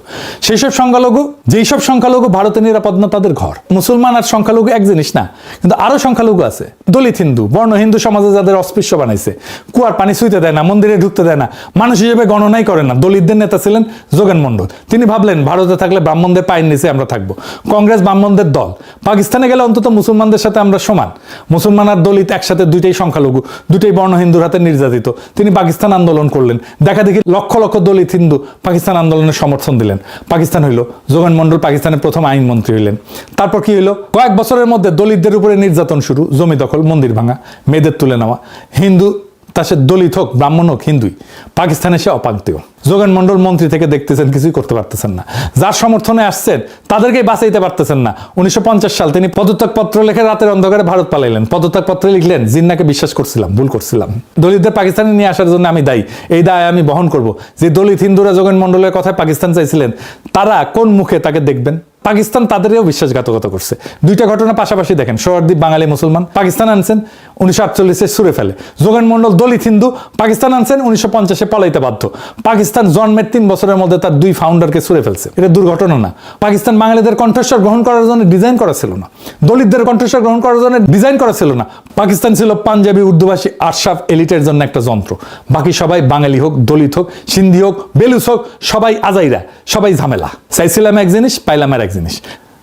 সেই সব সংখ্যালঘু, যেই সব সংখ্যালঘু ভারতে নিরাপদ না তাদের ঘর। মুসলমান আর সংখ্যালঘু এক জিনিস না, কিন্তু আরো সংখ্যালঘু আছে। দলিত হিন্দু, বর্ণ হিন্দু সমাজে যাদের অস্পৃশ্য বানাইছে, কুয়ার পানি ছুঁইতে দেয় না, মন্দিরে ঢুকতে দেয় না, মানুষ হিসেবে গণনাই করে না। দলিতদের নেতা ছিলেন যোগেন মন্ডল। তিনি ভাবলেন ভারতে থাকলে ব্রাহ্মণদের পায়ের নিচে আমরা থাকবো। কংগ্রেস ব্রাহ্মণদের দল। পাকিস্তানে গেলে অন্তত মুসলমানদের সাথে আমরা সমান। মুসলমান আর দলিত একসাথে, দুইটাই সংখ্যালঘু, দুইটাই বর্ণ হিন্দুর হাতে নির্যাতিত। তিনি পাকিস্তান আন্দোলন করলেন। দেখা দেখি লক্ষ লক্ষ দলিত হিন্দু পাকিস্তান আন্দোলনের সমর্থন দিলেন। পাকিস্তান হইল, যোগেন মন্ডল পাকিস্তানের প্রথম আইনমন্ত্রী হইলেন। তারপর কি হইল? কয়েক বছরের মধ্যে দলিতদের উপরে নির্যাতন শুরু, জমি দখল, মন্দির ভাঙা, মেয়েদের তুলে নেওয়া। হিন্দু, তা সে দলিত হোক, ব্রাহ্মণ হোক, হিন্দুই, পাকিস্তানে সে অপাঙ্ক্তেয়। যোগেন মন্ডল মন্ত্রী থেকে দেখতেছেন, কিছুই করতে পারতেছেন না। যার সমর্থনে আসছেন তাদেরকেই বাঁচাইতে পারতেছেন না। 1950 সাল তিনি পদত্যাগপত্র লিখে রাতের অন্ধকারে ভারত পালাইলেন। পদত্যাগপত্রে লিখলেন, জিন্নাকে বিশ্বাস করছিলাম, ভুল করছিলাম। দলিতদের পাকিস্তানে নিয়ে আসার জন্য আমি দায়ী, এই দায় আমি বহন করব। যে দলিত হিন্দুরা যোগেন মন্ডলের কথায় পাকিস্তান চাইছিলেন, তারা কোন মুখে তাকে দেখবেন? পাকিস্তান তাদেরও বিশ্বাসঘাতকতা করছে। দুইটা ঘটনা পাশাপাশি দেখেন। সোহরাওয়ার্দী বাঙালি মুসলমান, পাকিস্তান আনছেন 1948-এ ছুঁড়ে ফেলে। যোগেন মন্ডল দলিত হিন্দু, পাকিস্তান আনছেন 1950-এ পলাইতে বাধ্য। পাকিস্তান জন্মের 3 বছরের মধ্যে তার 2 ফাউন্ডারকে ছুঁড়ে ফেলছে। এটা দুর্ঘটনা না। পাকিস্তান বাঙালিদের কণ্ঠস্বর গ্রহণ করার জন্য ডিজাইন করা ছিল না, দলিতদের কণ্ঠস্বর গ্রহণ করার জন্য ডিজাইন করা ছিল না। পাকিস্তান ছিল পাঞ্জাবি উর্দুভাষী আশরাফ এলিটের জন্য একটা যন্ত্র। বাকি সবাই বাঙালি হোক, দলিত হোক, সিন্ধি হোক, বেলুচ হোক, সবাই আজাইরা, সবাই ঝামেলা। চাইছিলাম এক জিনিস, পাইলাম আর এক জিনিস।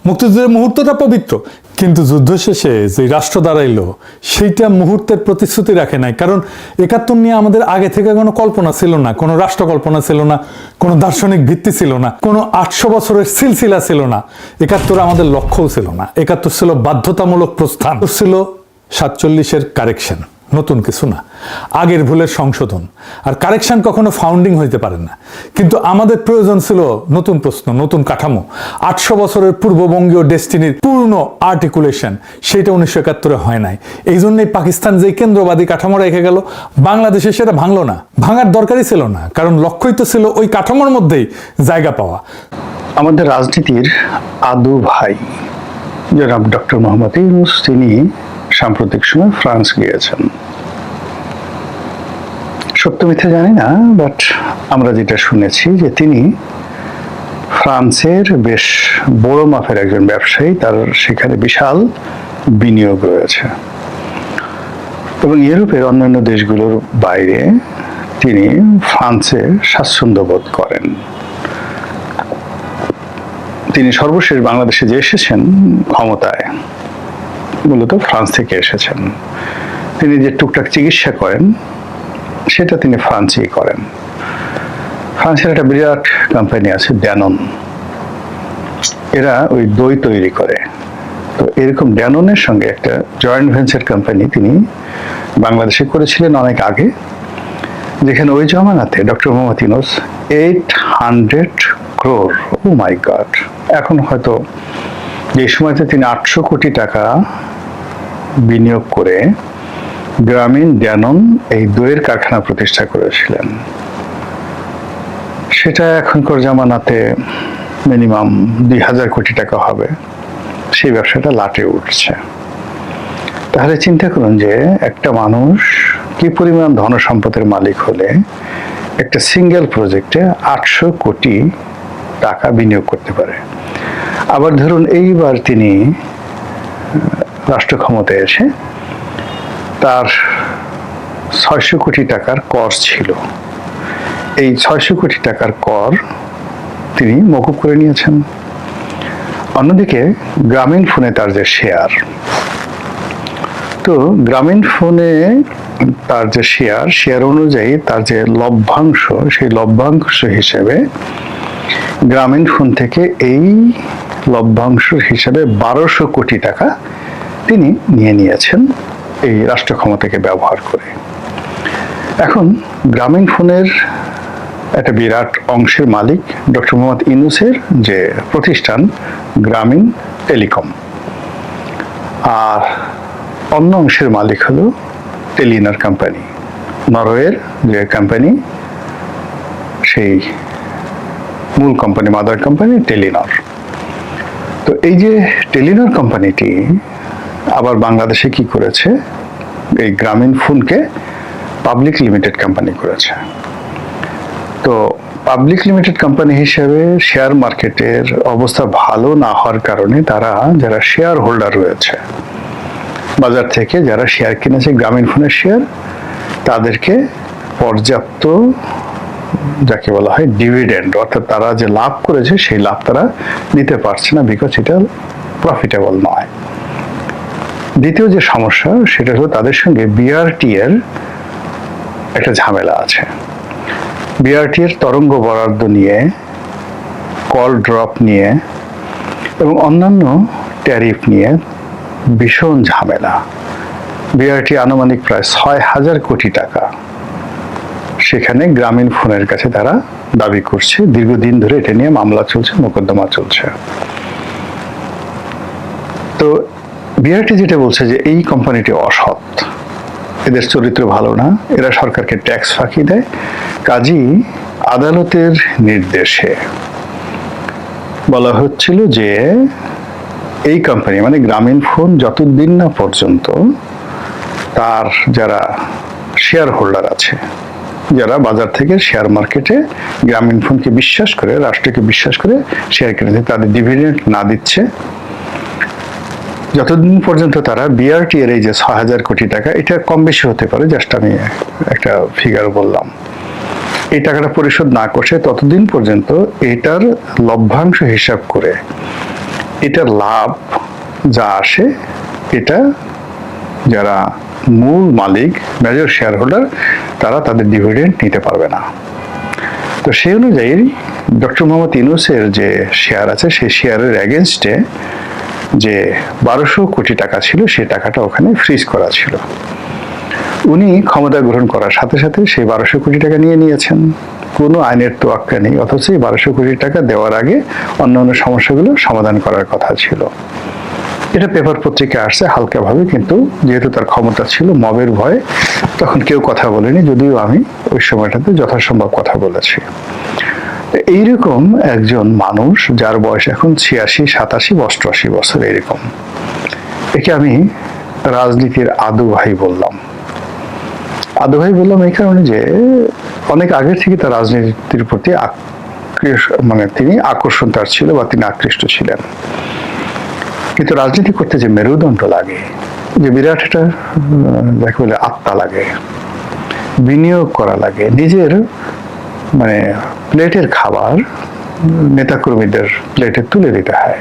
মুক্তিযুদ্ধের মুহূর্তটা পবিত্র, কিন্তু যুদ্ধ শেষে যে রাষ্ট্র দাঁড়াইলো সেইটা মুহূর্তের প্রতিশ্রুতি রাখে নাই। কারণ ৭১ নিয়ে আমাদের আগে থেকে কোনো কল্পনা ছিল না, কোনো রাষ্ট্র কল্পনা ছিল না, কোনো দার্শনিক ভিত্তি ছিল না, কোনো ৮০০ বছরের সিলসিলা ছিল না। ৭১ আমাদের লক্ষ্যও ছিল না। ৭১ ছিল বাধ্যতামূলক প্রস্থান, ছিল ৪৭-এর কারেকশন, নতুন কিছু না, আগের ভুলের সংশোধন। আর কারেকশন কখনো ফাউন্ডিং হইতে পারে না, কিন্তু আমাদের প্রয়োজন ছিল নতুন প্রশ্ন, নতুন কাঠামো। ৮০০ বছরের পূর্ববঙ্গীয় ডেস্টিনির পূর্ণ আর্টিকুলেশন, সেটা ১৯৭১ হয় নাই। এই জন্যই পাকিস্তান যে কেন্দ্রবাদী কাঠামো রেখে গেল, বাংলাদেশে সেটা ভাঙলো না, ভাঙার দরকারই ছিল না, কারণ লক্ষ্যই তো ছিল ওই কাঠামোর মধ্যেই জায়গা পাওয়া। আমাদের রাজনীতির আদু ভাই জনাব ডক্টর মোহাম্মদ ইউনূস, তিনি সাম্প্রতিক সময় ফ্রান্স গিয়েছেন। সত্য মিথ্যা জানি না, বাট আমরা যেটা শুনেছি যে তিনি ফ্রান্সের বেশ বড় মাপের একজন ব্যবসায়ী, তার সেখানে বিশাল বিনিয়োগ রয়েছে এবং ইউরোপের অন্যান্য দেশগুলোর বাইরে তিনি ফ্রান্সে স্বাচ্ছন্দ্য বোধ করেন। তিনি সর্বশেষ বাংলাদেশে যে এসেছেন ক্ষমতায়, মূলত ফ্রান্স থেকে এসেছেন। তিনি যে টুকটাক চিকিৎসা করেন সেটা তিনি ফ্রান্সেই করেন। ফ্রান্সের একটা বিরাট কোম্পানি আছে ড্যানন, এরা ওই দই তৈরি করে। তো এরকম ড্যাননের সঙ্গে একটা জয়েন্ট ভেঞ্চার কোম্পানি তিনি বাংলাদেশে করেছিলেন অনেক আগে, যেখানে ওই জমানাতে ডক্টর মোহাম্মদ ইউনূস 800 crore, ও মাই গড, এখন হয়তো যে সময়তে তিনি 800 কোটি টাকা বিনিয়োগ করে গ্রামীণ ড্যানন এই দইয়ের কারখানা প্রতিষ্ঠা করেছিলেন, সেটা এখনকার জামানাতে মিনিমাম 2000 কোটি টাকা হবে। সেই ব্যবসাটা লাটে উঠছে। তাহলে চিন্তা করুন যে একটা মানুষ কি পরিমাণ ধন সম্পদের মালিক হলে একটা সিঙ্গেল প্রজেক্টে 800 কোটি টাকা বিনিয়োগ করতে পারে। আবার ধরুন এইবার তিনি রাষ্ট্র ক্ষমতায় এসে তার 600 কোটি টাকার কর ছিল, এই 600 কোটি টাকার কর তিনি মকুব করে নিয়েছেন। অন্যদিকে গ্রামীণ ফোনে তার যে শেয়ার, তো গ্রামীণ ফোনে তার যে শেয়ার অনুযায়ী তার যে লভ্যাংশ, সেই লভ্যাংশ হিসেবে গ্রামীণ ফোন থেকে এই লভ্যাংশ হিসেবে 1200 কোটি টাকা তিনি নিয়ে নিয়েছেন এই রাষ্ট্র ক্ষমতাকে ব্যবহার করে। এখন গ্রামীণ ফোনের একটা বিরাট অংশের মালিক ডক্টর মোহাম্মদ ইউনূসের যে প্রতিষ্ঠান গ্রামীণ টেলিকম, আর অন্য অংশের মালিক হলো টেলিনর কোম্পানি, নরওয়ের যে কোম্পানি, সেই মূল কোম্পানি, মাদার কোম্পানি টেলিনর। তো এই যে টেলিনর কোম্পানিটি আবার বাংলাদেশে কি করেছে, এই গ্রামীণ ফোনকে পাবলিক লিমিটেড কোম্পানি করেছে। তো পাবলিক লিমিটেড কোম্পানি হিসেবে শেয়ার মার্কেটের অবস্থা ভালো না হওয়ার কারণে তারা যারা শেয়ার হোল্ডার রয়েছে, বাজার থেকে যারা শেয়ার কিনেছে গ্রামীণ ফোনের শেয়ার, তাদেরকে পর্যাপ্ত যাকে বলা হয় ডিভিডেন্ড, অর্থাৎ তারা যে লাভ করেছে সেই লাভ তারা নিতে পারছে না, বিকজ এটা প্রফিটেবল নয়। দ্বিতীয় যে সমস্যা সেটা হলো তাদের সঙ্গে বিআরটি এর একটা ঝামেলা আছে। বিআরটি এর তরঙ্গ বরাদ্দ নিয়ে, কল ড্রপ নিয়ে এবং অন্যান্য ট্যারিফ নিয়ে ভীষণ ঝামেলা। বিআরটি আনুমানিক প্রায় 6000 কোটি টাকা সেখানে গ্রামীণ ফোনের কাছে তারা দাবি করছে। দীর্ঘদিন ধরে এটা নিয়ে মামলা চলছে, মোকদ্দমা চলছে। তো বিআরটি যেটা বলছে যে এই কোম্পানিটি অসৎ, এদের চরিত্র ভালো না, এরা সরকারকে ট্যাক্স ফাঁকি দেয়, কাজেই আদালতের নির্দেশে বলা হচ্ছিল যে এই কোম্পানি মানে গ্রামীণ ফোন যতদিন না পর্যন্ত তার যারা শেয়ার হোল্ডার আছে, যারা বাজার থেকে শেয়ার মার্কেটে গ্রামীণ ফোনকে বিশ্বাস করে, রাষ্ট্রকে বিশ্বাস করে শেয়ার কিনেছে, তাদের ডিভিডেন্ড না দিচ্ছে, যতদিন পর্যন্ত তারা বিআরটি এর এই যে 6000 কোটি টাকা, এটা কম বেশি হতে পারে, জাস্ট আমি একটা ফিগার বললাম, এই টাকাটা পরিশোধ না করছে ততদিন পর্যন্ত এটার লভ্যাংশ হিসাব করে এটার লাভ যা আসে এটা যারা মূল মালিক, মেজর শেয়ার হোল্ডার, তারা তাদের ডিভিডেন্ড নিতে পারবে না। তো সেই অনুযায়ী ডক্টর মোহাম্মদ ইউনূসের যে শেয়ার আছে সেই শেয়ারের এগেনস্টে যে 1200 কোটি টাকা ছিল সেই টাকাটা ওখানে ফ্রিজ করা ছিল। উনি ক্ষমতা গ্রহণ করার সাথে সাথে সেই 1200 কোটি টাকা নিয়ে নিয়েছেন, কোনো আইনের তোয়াক্কা নেই। অথচ এই 1200 কোটি টাকা দেওয়ার আগে অন্যান্য সমস্যাগুলো সমাধান করার কথা ছিল। এটা পেপার পত্রিকায় আসছে হালকাভাবে, কিন্তু যেহেতু তার ক্ষমতা ছিল, মবের ভয়ে তখন কেউ কথা বলেনি, যদিও আমি ওই সময়টাতে যথাসম্ভব কথা বলেছি। এইরকম একজন মানুষ যার বয়স এখন 86, 87, 88 বছর, এরকম, একে আমি রাজনীতির আদু ভাই বললাম। আদু ভাই বললাম এই কারণে যে অনেক আগের থেকে তার রাজনীতির প্রতি তিনি আকর্ষণ তার ছিল বা তিনি আকৃষ্ট ছিলেন। কিন্তু রাজনীতি করতে যে মেরুদণ্ড লাগে, যে বিরাট একটা যাকে বলে আত্মা লাগে, বিনিয়োগ করা লাগে, নিজের প্লেটের খাবার নেতাকর্মীদের প্লেটে তুলে দিতে হয়,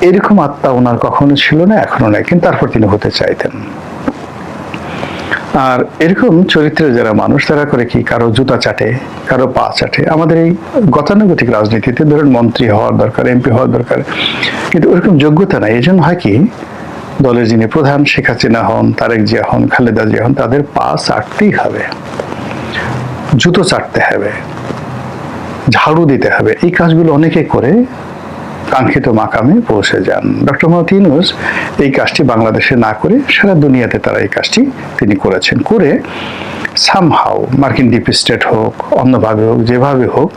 এরকম আত্মা ওনার কখনো ছিল না, এখনো নাই, কিন্তু তারপর তিনি হতে চাইতেন। আর এরকম চরিত্রের যারা মানুষ, তারা করে কি, কারো জুতা চাটে, কারো পা চাটে। আমাদের এই গতানুগতিক রাজনীতিতে ধরেন মন্ত্রী হওয়ার দরকার, এমপি হওয়ার দরকার, কিন্তু ওরকম যোগ্যতা নাই। এই জন্য হয় কি, দলের যিনি প্রধান, শেখ হাসিনা হন, তারেক জিয়া হন, খালেদা জিয়া হন, তাদের পা চাটতেই হবে, জুতো চাটতে হবে, ঝাড়ু দিতে হবে। এই কাজগুলো অনেকে করে কাঙ্ক্ষিত মাকামে পৌঁছে যান। ডক্টর মোহাম্মদ ইউনূস এই কাজটি বাংলাদেশে না করে সারা দুনিয়াতে তারা এই কাজটি তিনি করেছেন। করে সামহাউ মার্কিন ডিপ স্টেট হোক, অন্যভাবে হোক, যেভাবে হোক,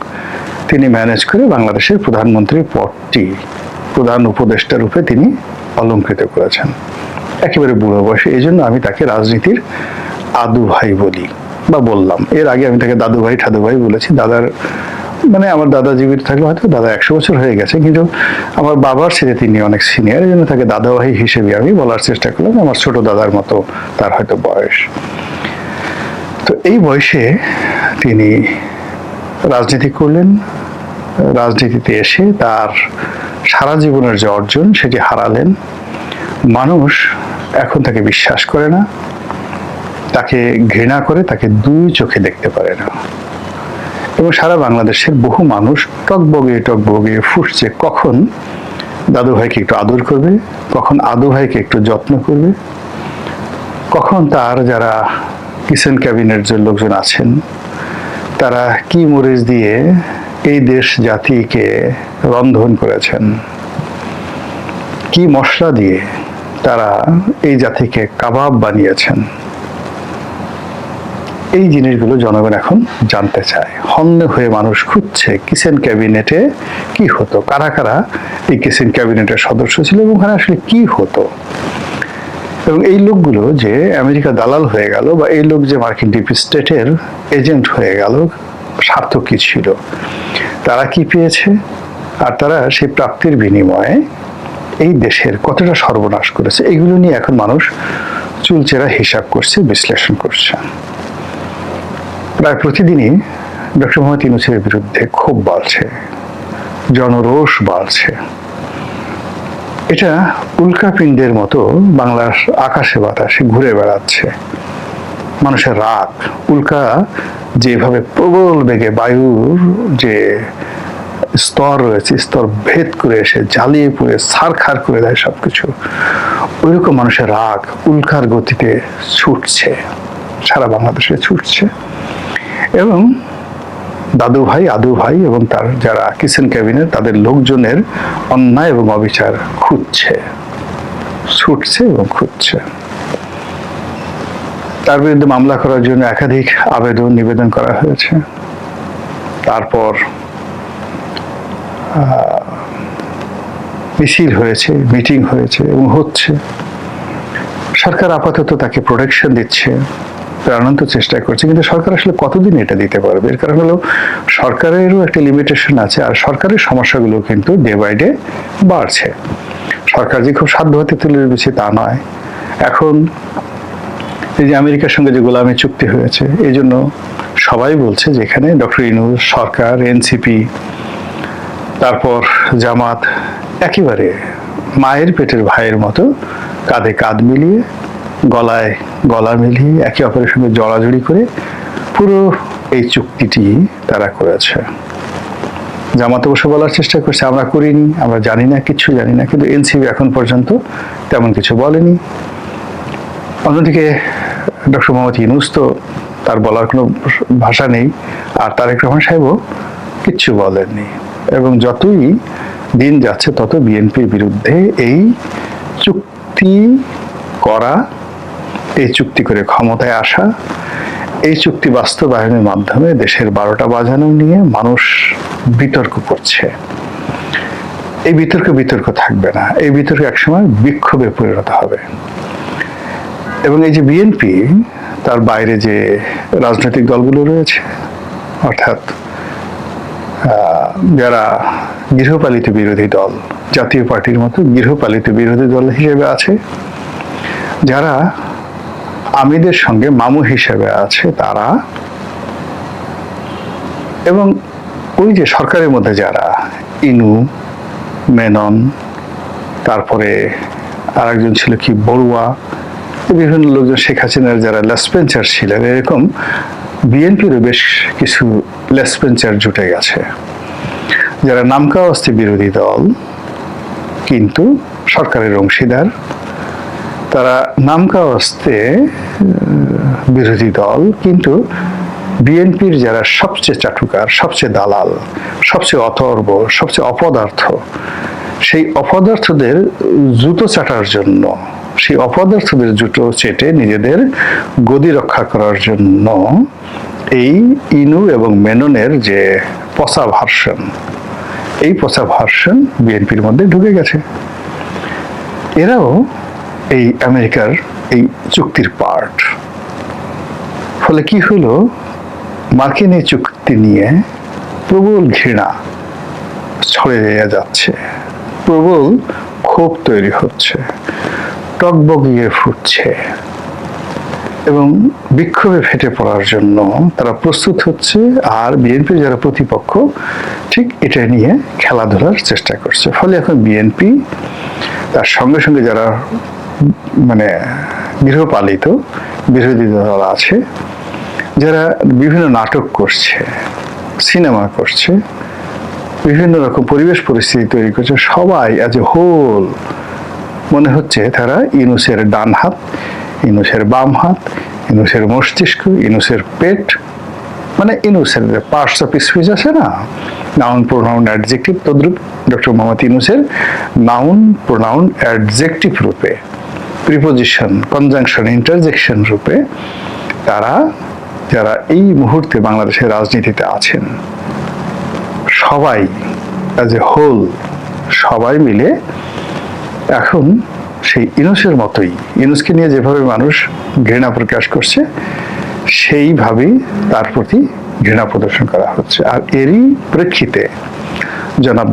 তিনি ম্যানেজ করে বাংলাদেশের প্রধানমন্ত্রীর পদটি প্রধান উপদেষ্টা রূপে তিনি অলঙ্কৃত করেছেন একেবারে বুড়ো বয়সে। এই জন্য আমি তাকে রাজনীতির আদু ভাই বলি বা বললাম। এর আগে আমি তাকে দাদু ভাই, ঠাদু ভাই বলেছি। দাদার আমার দাদা জীবিত থাকলে হয়তো দাদা 100 বছর হয়ে গেছে, কিন্তু আমার বাবার ছেলে তিনি অনেক সিনিয়র, এই জন্য তাকে দাদা ভাই হিসেবে আমি বলার চেষ্টা করলাম। আমার ছোট দাদার মতো তার হয়তো বয়স। তো এই বয়সে তিনি রাজনীতি করলেন। রাজনীতিতে এসে তার সারা জীবনের যে অর্জন সেটি হারালেন। মানুষ এখন তাকে বিশ্বাস করে না, তাকে ঘৃণা করে, তাকে দুই চোখে দেখতে পারে না। এবং সারা বাংলাদেশের বহু মানুষ টকবগে ফুটছে কখন দাদু ভাইকে একটু আদর করবে, কখন আদু ভাইকে একটু যত্ন করবে, কখন তার যারা কিচেন ক্যাবিনেট যে লোকজন আছেন তারা কি মরিচ দিয়ে এই দেশ জাতিকে রন্ধন করেছেন, কি মশলা দিয়ে তারা এই জাতিকে কাবাব বানিয়েছেন। এই জিনিসগুলো জনগণ এখন জানতে চায়। হন্যে হয়ে মানুষ খুঁজছে কিচেন ক্যাবিনেটে কি হতো, কারা কারা এই কিচেন ক্যাবিনেটের সদস্য ছিল এবং ওখানে আসলে কি হতো। এবং এই লোকগুলো যে আমেরিকা দালাল হয়ে গেল, বা এই লোক যে মার্কিন ডিপ স্টেটের এজেন্ট হয়ে গেল, স্বার্থ কি ছিল, তারা কি পেয়েছে, আর তারা সেই প্রাপ্তির বিনিময়ে এই দেশের কতটা সর্বনাশ করেছে, এগুলো নিয়ে এখন মানুষ চুলচেরা হিসাব করছে, বিশ্লেষণ করছে। প্রায় প্রতিদিনই ডক্টর মোহাম্মদ ইউনূসের বিরুদ্ধে ক্ষোভ বাড়ছে, জনরোষ বাড়ছে। এটা উল্কাপিণ্ডের মতো বাংলার আকাশে বাতাসে ঘুরে বেড়াচ্ছে। মানুষের রাগ, উল্কা যেভাবে প্রবল বেগে বায়ুর যে স্তর রয়েছে, স্তর ভেদ করে এসে জ্বালিয়ে পুড়ে ছারখার করে দেয় সবকিছু, ওইরকম মানুষের রাগ উল্কার গতিতে ছুটছে, সারা বাংলাদেশে ছুটছে। এবং দাদু ভাই, আদু ভাই এবং তার যারা কিচেন ক্যাবিনেট, তাদের লোকজনের অন্যায় এবং অবিচার খুঁজছে, ছুটছে এবং খুঁজছে। তার বিরুদ্ধে মামলা করার জন্য একাধিক আবেদন, নিবেদন করা হয়েছে। তারপর মিছিল হয়েছে, মিটিং হয়েছে এবং হচ্ছে। সরকার আপাতত তাকে প্রোটেকশন দিচ্ছে, প্রাণান্ত চেষ্টা করছে, কিন্তু সরকার আসলে কতদিন এটা দিতে পারবে? এর কারণ হলো সরকারেরও একটা লিমিটেশন আছে, আর সরকারের সমস্যাগুলো কিন্তু ডে বাই ডে বাড়ছে। সরকার যে খুব সাধ্য হাতে তুলে দিচ্ছে তা নয়। এখন এই যে আমেরিকার সঙ্গে যে গোলামি চুক্তি হয়েছে, এই জন্য সবাই বলছে যে এখানে ডক্টর ইউনূস সরকার, এনসিপি, তারপর জামাত, একেবারে মায়ের পেটের ভাইয়ের মতো কাঁধে কাঁধ মিলিয়ে, গলায় গলা মিলিয়ে, একে অপরের সঙ্গে জড়াজড়ি করে পুরো এই চুক্তিটি তারা করেছে। জামাত অবশ্য বলার চেষ্টা করছে আমরা করিনি, আমরা জানি না, কিছু জানি না, কিন্তু এনসিপি এখন পর্যন্ত তেমন কিছু বলেনি। অন্যদিকে ডক্টর মোহাম্মদ ইউনূস তো তার বলার কোনো ভাষা নেই, আর তারেক রহমান সাহেবও কিচ্ছু বলেননি। এবং যতই দিন যাচ্ছে তত বিএনপির বিরুদ্ধে এই চুক্তি করা, এই চুক্তি করে ক্ষমতায় আসা, এই চুক্তি বাস্তবায়নের মাধ্যমে দেশের 12টা বাজানো নিয়ে মানুষ বিতর্ক করছে। এই বিতর্ক থাকবে না, এই বিতর্ক একসময় বিক্ষোভে পরিণত হবে। এবং এই যে বিএনপি, তার বাইরে যে রাজনৈতিক দলগুলো রয়েছে, অর্থাৎ যারা গৃহপালিত বিরোধী দল, জাতীয় পার্টির মতো গৃহপালিত বিরোধী দল হিসেবে আছে, যারা আমিদের সঙ্গে মামু হিসেবে আছে তারা, এবং ওই যে সরকারের মধ্যে যারা ইনু, মেনন, তারপরে আরেকজন ছিল কি বড়ুয়া, বিভিন্ন লোকজন, শেখ হাসিনার যারা লেসপেন্সার ছিলেন, এরকম বিএনপিরও বেশ কিছু লেসপেন্সার জুটে গেছে, যারা নামকাওয়াস্তে বিরোধী দল কিন্তু সরকারের অংশীদার। তারা নামকাওয়াস্তে বিরোধী দল কিন্তু বিএনপির যারা সবচেয়ে চাটুকার, সবচেয়ে দালাল, সবচেয়ে অথর্ব, সবচেয়ে অপদার্থ, সেই অপদার্থদের জুতো চাটার জন্য, সেই অপদার্থদের জুতো চেটে নিজেদের গদি রক্ষা করার জন্য এই ইনু এবং মেননের যে পচা ভার্সন, এই পচা ভার্সন বিএনপির মধ্যে ঢুকে গেছে। এরাও এই আমেরিকার এই চুক্তির পার্ট। ফলে কি হলো, মার্কিন এই চুক্তি নিয়ে প্রবল ঘৃণা ছড়িয়ে যাচ্ছে, প্রবল ক্ষোভ তৈরি হচ্ছে, টকবগিয়ে ফুটছে, এবং বিক্ষোভে ফেটে পড়ার জন্য তারা প্রস্তুত হচ্ছে। আর বিএনপির যারা প্রতিপক্ষ ঠিক এটা নিয়ে খেলাধুলার চেষ্টা করছে। ফলে এখন বিএনপি তার সঙ্গে সঙ্গে যারা মানে গৃহপালিত বিরোধী দল আছে, যারা বিভিন্ন নাটক করছে, সিনেমা করছে, বিভিন্ন রকম পরিবেশ পরিস্থিতি তৈরি করছে, সবাই আজ হোল মনে হচ্ছে তারা ইউনূসের ডান হাত, ইউনূসের বাম হাত, ইউনূসের মস্তিষ্ক, ইউনূসের পেট, মানে ইউনূসের পার্টস অফ স্পিচ আছে না, নাউন, প্রোনাউন, অ্যাডজেক্টিভ, তদ্রূপ ডক্টর মোহাম্মদ ইউনূসের নাউন, প্রোনাউন, অ্যাডজেক্টিভ রূপে, প্রিপোজিশন, কনজাংশন, ইন্টারজেকশন রূপে তারা, যারা এই মুহূর্তে বাংলাদেশের রাজনীতিতে আছেন, সবাই অ্যাজ এ হোল, সবাই মিলে এখন সেই ইউনূসের মতোই, ইউনূসকে নিয়ে যেভাবে মানুষ ঘৃণা প্রকাশ করছে, সেইভাবেই তার প্রতি ঘৃণা প্রদর্শন করা হচ্ছে। আর এরই প্রেক্ষিতে জনাব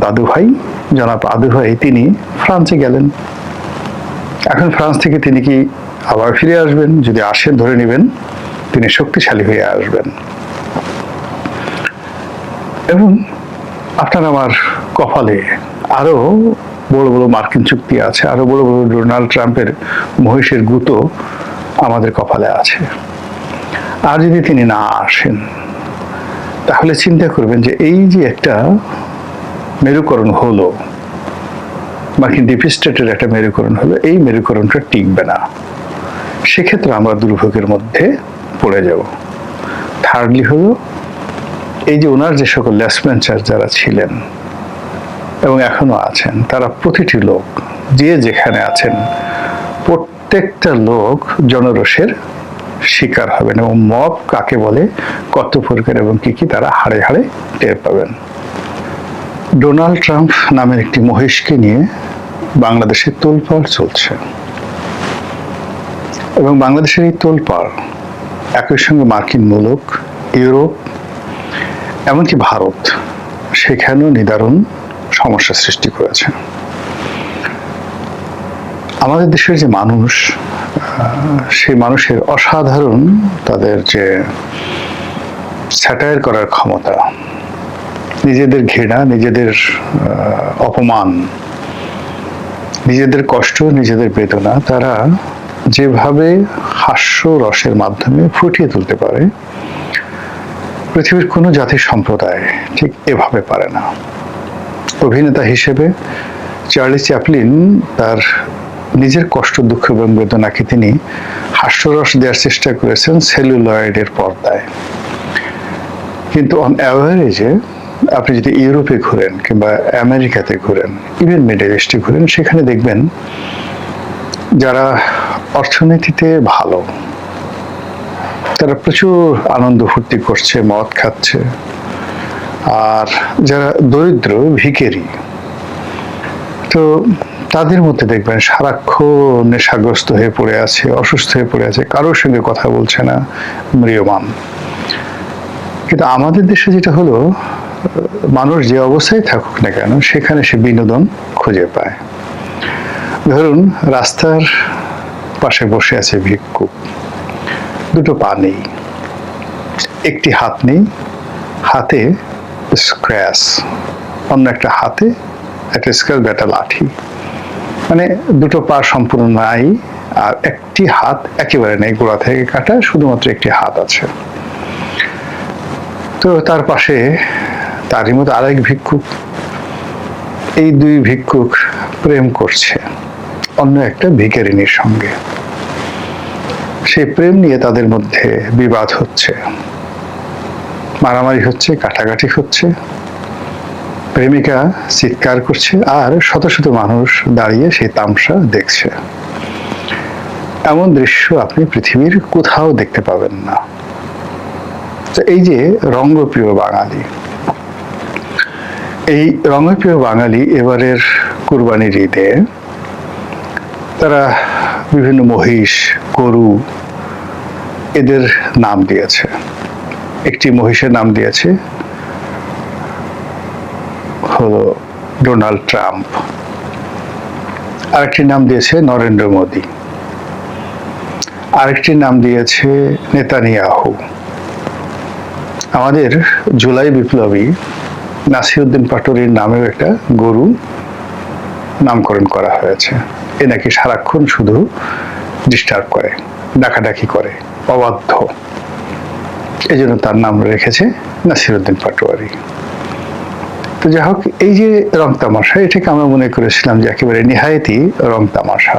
আদু ভাই তিনি ফ্রান্সে গেলেন। এখন ফ্রান্স থেকে তিনি কি আবার ফিরে আসবেন? যদি আসেন, ধরে নেবেন তিনি শক্তিশালী হয়ে আসবেন। এবং আপনার আমার কপালে আরো বড় বড় মার্কিন চুক্তি আছে, আরো বড় বড় ডোনাল্ড ট্রাম্পের মহিষের গুঁতো আমাদের কপালে আছে। আর যদি তিনি না আসেন, তাহলে চিন্তা করবেন যে এই যে একটা মেরুকরণ হলো, মার্কিন ডিপ স্টেটের একটা মেরুকরণ হলো, এই মেরুকরণটা টিকবে না। সেক্ষেত্রে আমরা দুর্ভোগের মধ্যে পড়ে যাব। থার্ডলি হলো, এই যে ওনার যে সকল লেসপেন্সার যারা ছিলেন এবং এখনো আছেন, তারা প্রতিটি লোক যে যেখানে আছেন, প্রত্যেকটা লোক জনরোষের শিকার হবেন, এবং মব কাকে বলে, কত প্রকার এবং কি কি, তারা হাড়ে হাড়ে টের পাবেন। ডোনাল্ড ট্রাম্প নামের একটি মহিষকে নিয়ে বাংলাদেশে তোলপাড় চলছে, এবং বাংলাদেশের এই তোলপাড় একই সঙ্গে মার্কিন মুলুক, ইউরোপ, এমনকি ভারত, সেখানেও নিদারুণ সমস্যা সৃষ্টি করেছে। আমাদের দেশের যে মানুষ, সেই মানুষের অসাধারণ তাদের যে স্যাটায়ার করার ক্ষমতা, নিজেদের ঘৃণা, নিজেদের অপমান, নিজেদের কষ্ট, নিজেদের বেদনা তারা যেভাবে হাস্য রসের মাধ্যমে ফুটিয়ে তুলতে পারে, পৃথিবীর কোনো জাতির সম্প্রদায় ঠিক এভাবে পারে না। অভিনেতা হিসেবে চার্লি চ্যাপলিন তার নিজের কষ্ট, দুঃখ এবং বেদনাকে তিনি হাস্যরস দেওয়ার চেষ্টা করেছেন সেলুলয়েডের পর্দায়। কিন্তু অন অ্যাভারেজে আপনি যদি ইউরোপে ঘুরেন কিংবা আমেরিকাতে ঘুরেন, ইভেন মিডল ইস্টে ঘুরেন, সেখানে দেখবেন যারা অর্থনীতিতে ভালো তারা প্রচুর আনন্দ ফুর্তি করছে, মদ খাচ্ছে। আর যারা দরিদ্র, ভিখারি, তো তাদের মধ্যে দেখবেন সারাক্ষণ নেশাগ্রস্ত হয়ে পড়ে আছে, অসুস্থ হয়ে পড়ে আছে, কারোর সঙ্গে কথা বলছে না, ম্রিয়মাণ। কিন্তু আমাদের দেশে যেটা হলো, মানুষ যে অবস্থায় থাকুক না কেন সেখানে সে বিনোদন খুঁজে পায়। ধরুন রাস্তার পাশে বসে আছে ভিক্ষুক, দুটো পা নেই, একটি হাত নেই, হাতে স্ক্র্যাচ, অন্য একটা হাতে একটা স্ক্র্যাচ, একটা লাঠি, মানে দুটো পা সম্পূর্ণ নাই, আর একটি হাত একেবারে নেই, গোড়া থেকে কাটা, শুধুমাত্র একটি হাত আছে। তো তার পাশে তারই মতো আরেক ভিক্ষুক। এই দুই ভিক্ষুক প্রেম করছে অন্য একটা ভিখারিনীর সঙ্গে। সেই প্রেম নিয়ে তাদের মধ্যে বিবাদ হচ্ছে, মারামারি হচ্ছে, কাটাকাটি হচ্ছে, প্রেমিকা চিৎকার করছে, আর শত শত মানুষ দাঁড়িয়ে সেই তামসা দেখছে। এমন দৃশ্য আপনি পৃথিবীর কোথাও দেখতে পাবেন না। তো এই যে রঙ্গপ্রিয় বাঙালি, এই রঙ্গপ্রিয় বাঙালি এবারের কুরবানির ঈদে তারা বিভিন্ন মহিষ, গরু এদের নাম দিয়েছে। একটি মহিষের নাম দিয়েছে হলো ডোনাল্ড ট্রাম্প, আরেকটি নাম দিয়েছে নরেন্দ্র মোদী, আরেকটি নাম দিয়েছে নেতানিয়াহু। আমাদের জুলাই বিপ্লবী নাসিরউদ্দিন পাটোয়ারির নামেও একটা গরু নামকরণ করা হয়েছে। এ নাকি সারাক্ষণ শুধু ডিস্টার্ব করে, ডাকাডাকি করে, অবাধ্য, এই জন্য তার নাম রেখেছে নাসিরউদ্দিন পাটোয়ারি। তো যাই হোক, এই যে রং তামাশা, এটাকে আমরা মনে করেছিলাম যে একেবারে নিহায়তি রং তামাশা,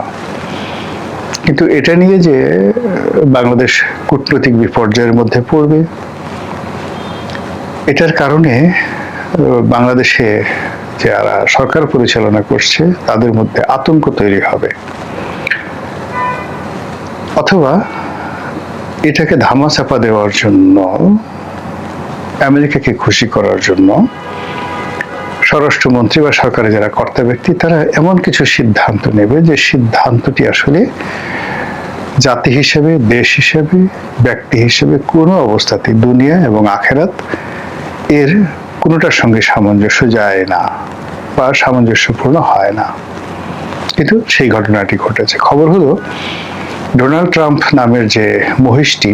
কিন্তু এটা নিয়ে যে বাংলাদেশ কূটনৈতিক বিপর্যয়ের মধ্যে পড়বে, এটার কারণে বাংলাদেশে যারা সরকার পরিচালনা করছে তাদের মধ্যে আতঙ্ক তৈরি হবে, অথবা এটাকে ধামাচাপা দেওয়ার জন্য, আমেরিকাকে খুশি করার জন্য স্বরাষ্ট্রমন্ত্রী বা সরকারের যারা কর্তা ব্যক্তি তারা এমন কিছু সিদ্ধান্ত নেবে যে সিদ্ধান্তটি আসলে জাতি হিসেবে, দেশ হিসেবে, ব্যক্তি হিসেবে কোনো অবস্থাতেই দুনিয়া এবং আখেরাত এর কোনোটার সঙ্গে সামঞ্জস্য যায় না বা সামঞ্জস্যপূর্ণ হয় না। কিন্তু সেই ঘটনাটি ঘটেছে। খবর হলো ডোনাল্ড ট্রাম্প নামের যে মহিষটি,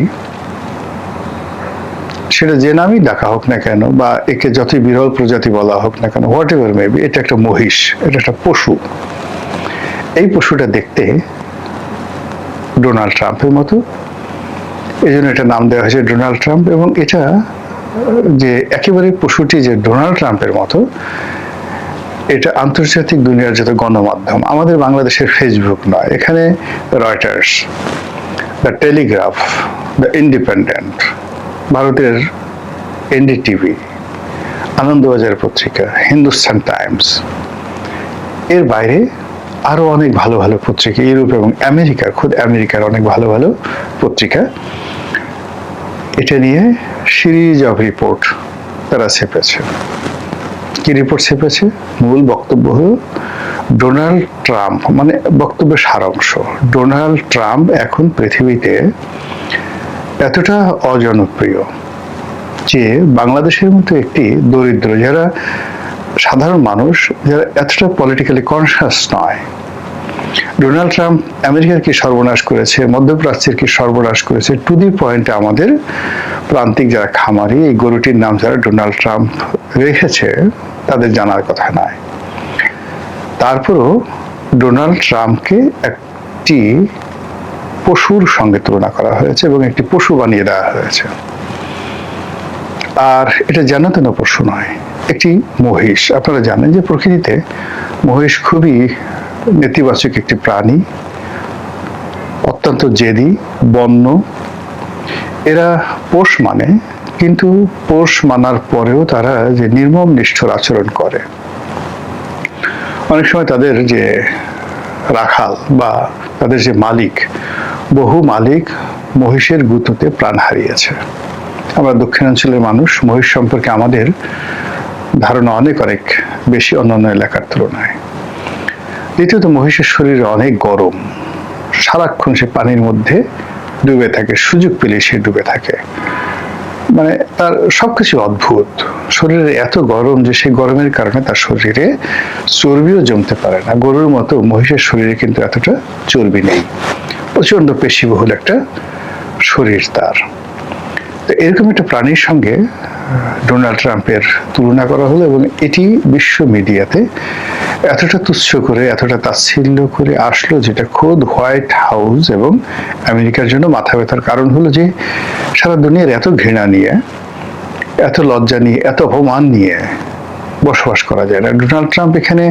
সেটা যে নামই ডাকা হোক না কেন বা একে যতই বিরল প্রজাতি বলা হোক না কেন, হোয়াট এভার মেবি, এটা একটা মহিষ, এটা একটা পশু। এই পশুটা দেখতে ডোনাল্ড ট্রাম্পের মতো, এই জন্য এটা নাম দেওয়া হয়েছে ডোনাল্ড ট্রাম্প। এবং এটা যে একেবারে পশুটি যে ডোনাল্ড ট্রাম্পের মতো, এটা আন্তর্জাতিক দুনিয়ার যত গণমাধ্যম, আমাদের বাংলাদেশের ফেসবুক নয়, এখানে Reuters, the Telegraph, the independent, ভারতের এনডিটিভি, আনন্দবাজার পত্রিকা, হিন্দুস্তান টাইমস, এর বাইরে আরো অনেক ভালো ভালো পত্রিকা, ইউরোপ এবং আমেরিকা, খোদ আমেরিকার অনেক ভালো ভালো পত্রিকা এটা নিয়ে সিরিজ অফ রিপোর্ট তারা ছেপেছে। কি রিপোর্ট ছেপেছে? মূল বক্তব্য হলো ডোনাল্ড ট্রাম্প, মানে বক্তব্যের সারাংশ, ডোনাল্ড ট্রাম্প এখন পৃথিবীতে এতটা অজনপ্রিয় যে বাংলাদেশের মতো একটি দরিদ্র, যারা সাধারণ মানুষ, যারা এতটা পলিটিক্যালি কনসাস নয়, ডোনাল্ড ট্রাম্প আমেরিকার কি সর্বনাশ করেছে, মধ্যপ্রাচ্যের কি সর্বনাশ করেছে, টু দি পয়েন্টে আমাদের প্রান্তিক যারা খামারি, এই গরুটির নাম যারা ডোনাল্ড ট্রাম্প রেখেছে তাদের জানার কথা নয়। তারপরও ডোনাল্ড ট্রাম্পকে একটি পশুর সঙ্গে তুলনা করা হয়েছে এবং একটি পশু বানিয়ে দেওয়া হয়েছে। আর এটা যেন তেন পশু নয়, একটি মহিষ। আপনারা জানেন যে প্রকৃতিতে মহিষ খুবই নেতিবাচক একটি প্রাণী, অত্যন্ত জেদি, বন্য। এরা পোষ মানে, কিন্তু পোষ মানার পরেও তারা যে নির্মম নিষ্ঠুর আচরণ করে। অনেক সময় তাদের যে রাখাল বা তাদের যে মালিক, বহু মালিক মহিষের গুঁতোতে প্রাণ হারিয়েছে। আমরা দক্ষিণাঞ্চলের মানুষ, মহিষ সম্পর্কে আমাদের ধারণা অনেক বেশি অন্যান্য এলাকার তুলনায়। দ্বিতীয়ত, মহিষের শরীরে অনেক গরম, সারাক্ষণ সে পানির মধ্যে ডুবে থাকে, সুযোগ পেলে সে ডুবে থাকে। মানে তার সবকিছু অদ্ভুত। শরীরে এত গরম যে সেই গরমের কারণে তার শরীরে চর্বিও জমতে পারে না। গরুর মতো মহিষের শরীরে কিন্তু এতটা চর্বি নেই, প্রচন্ড পেশিবহুল একটা শরীর তার। তো এরকম একটা প্রাণীর সঙ্গে ডোনাল্ড ট্রাম্পের তুলনা করা হলো এবং এটি বিশ্ব মিডিয়াতে এতটা তুচ্ছ করে, এতটা তাচ্ছিল্য করে আসলো, যেটা খোদ হোয়াইট হাউস এবং আমেরিকার জন্য মাথা ব্যথার কারণ হলো যে সারা দুনিয়ার এত ঘৃণা নিয়ে, এত লজ্জা নিয়ে, এত অপমান নিয়ে বসবাস করা যায় না। ডোনাল্ড ট্রাম্প এখানে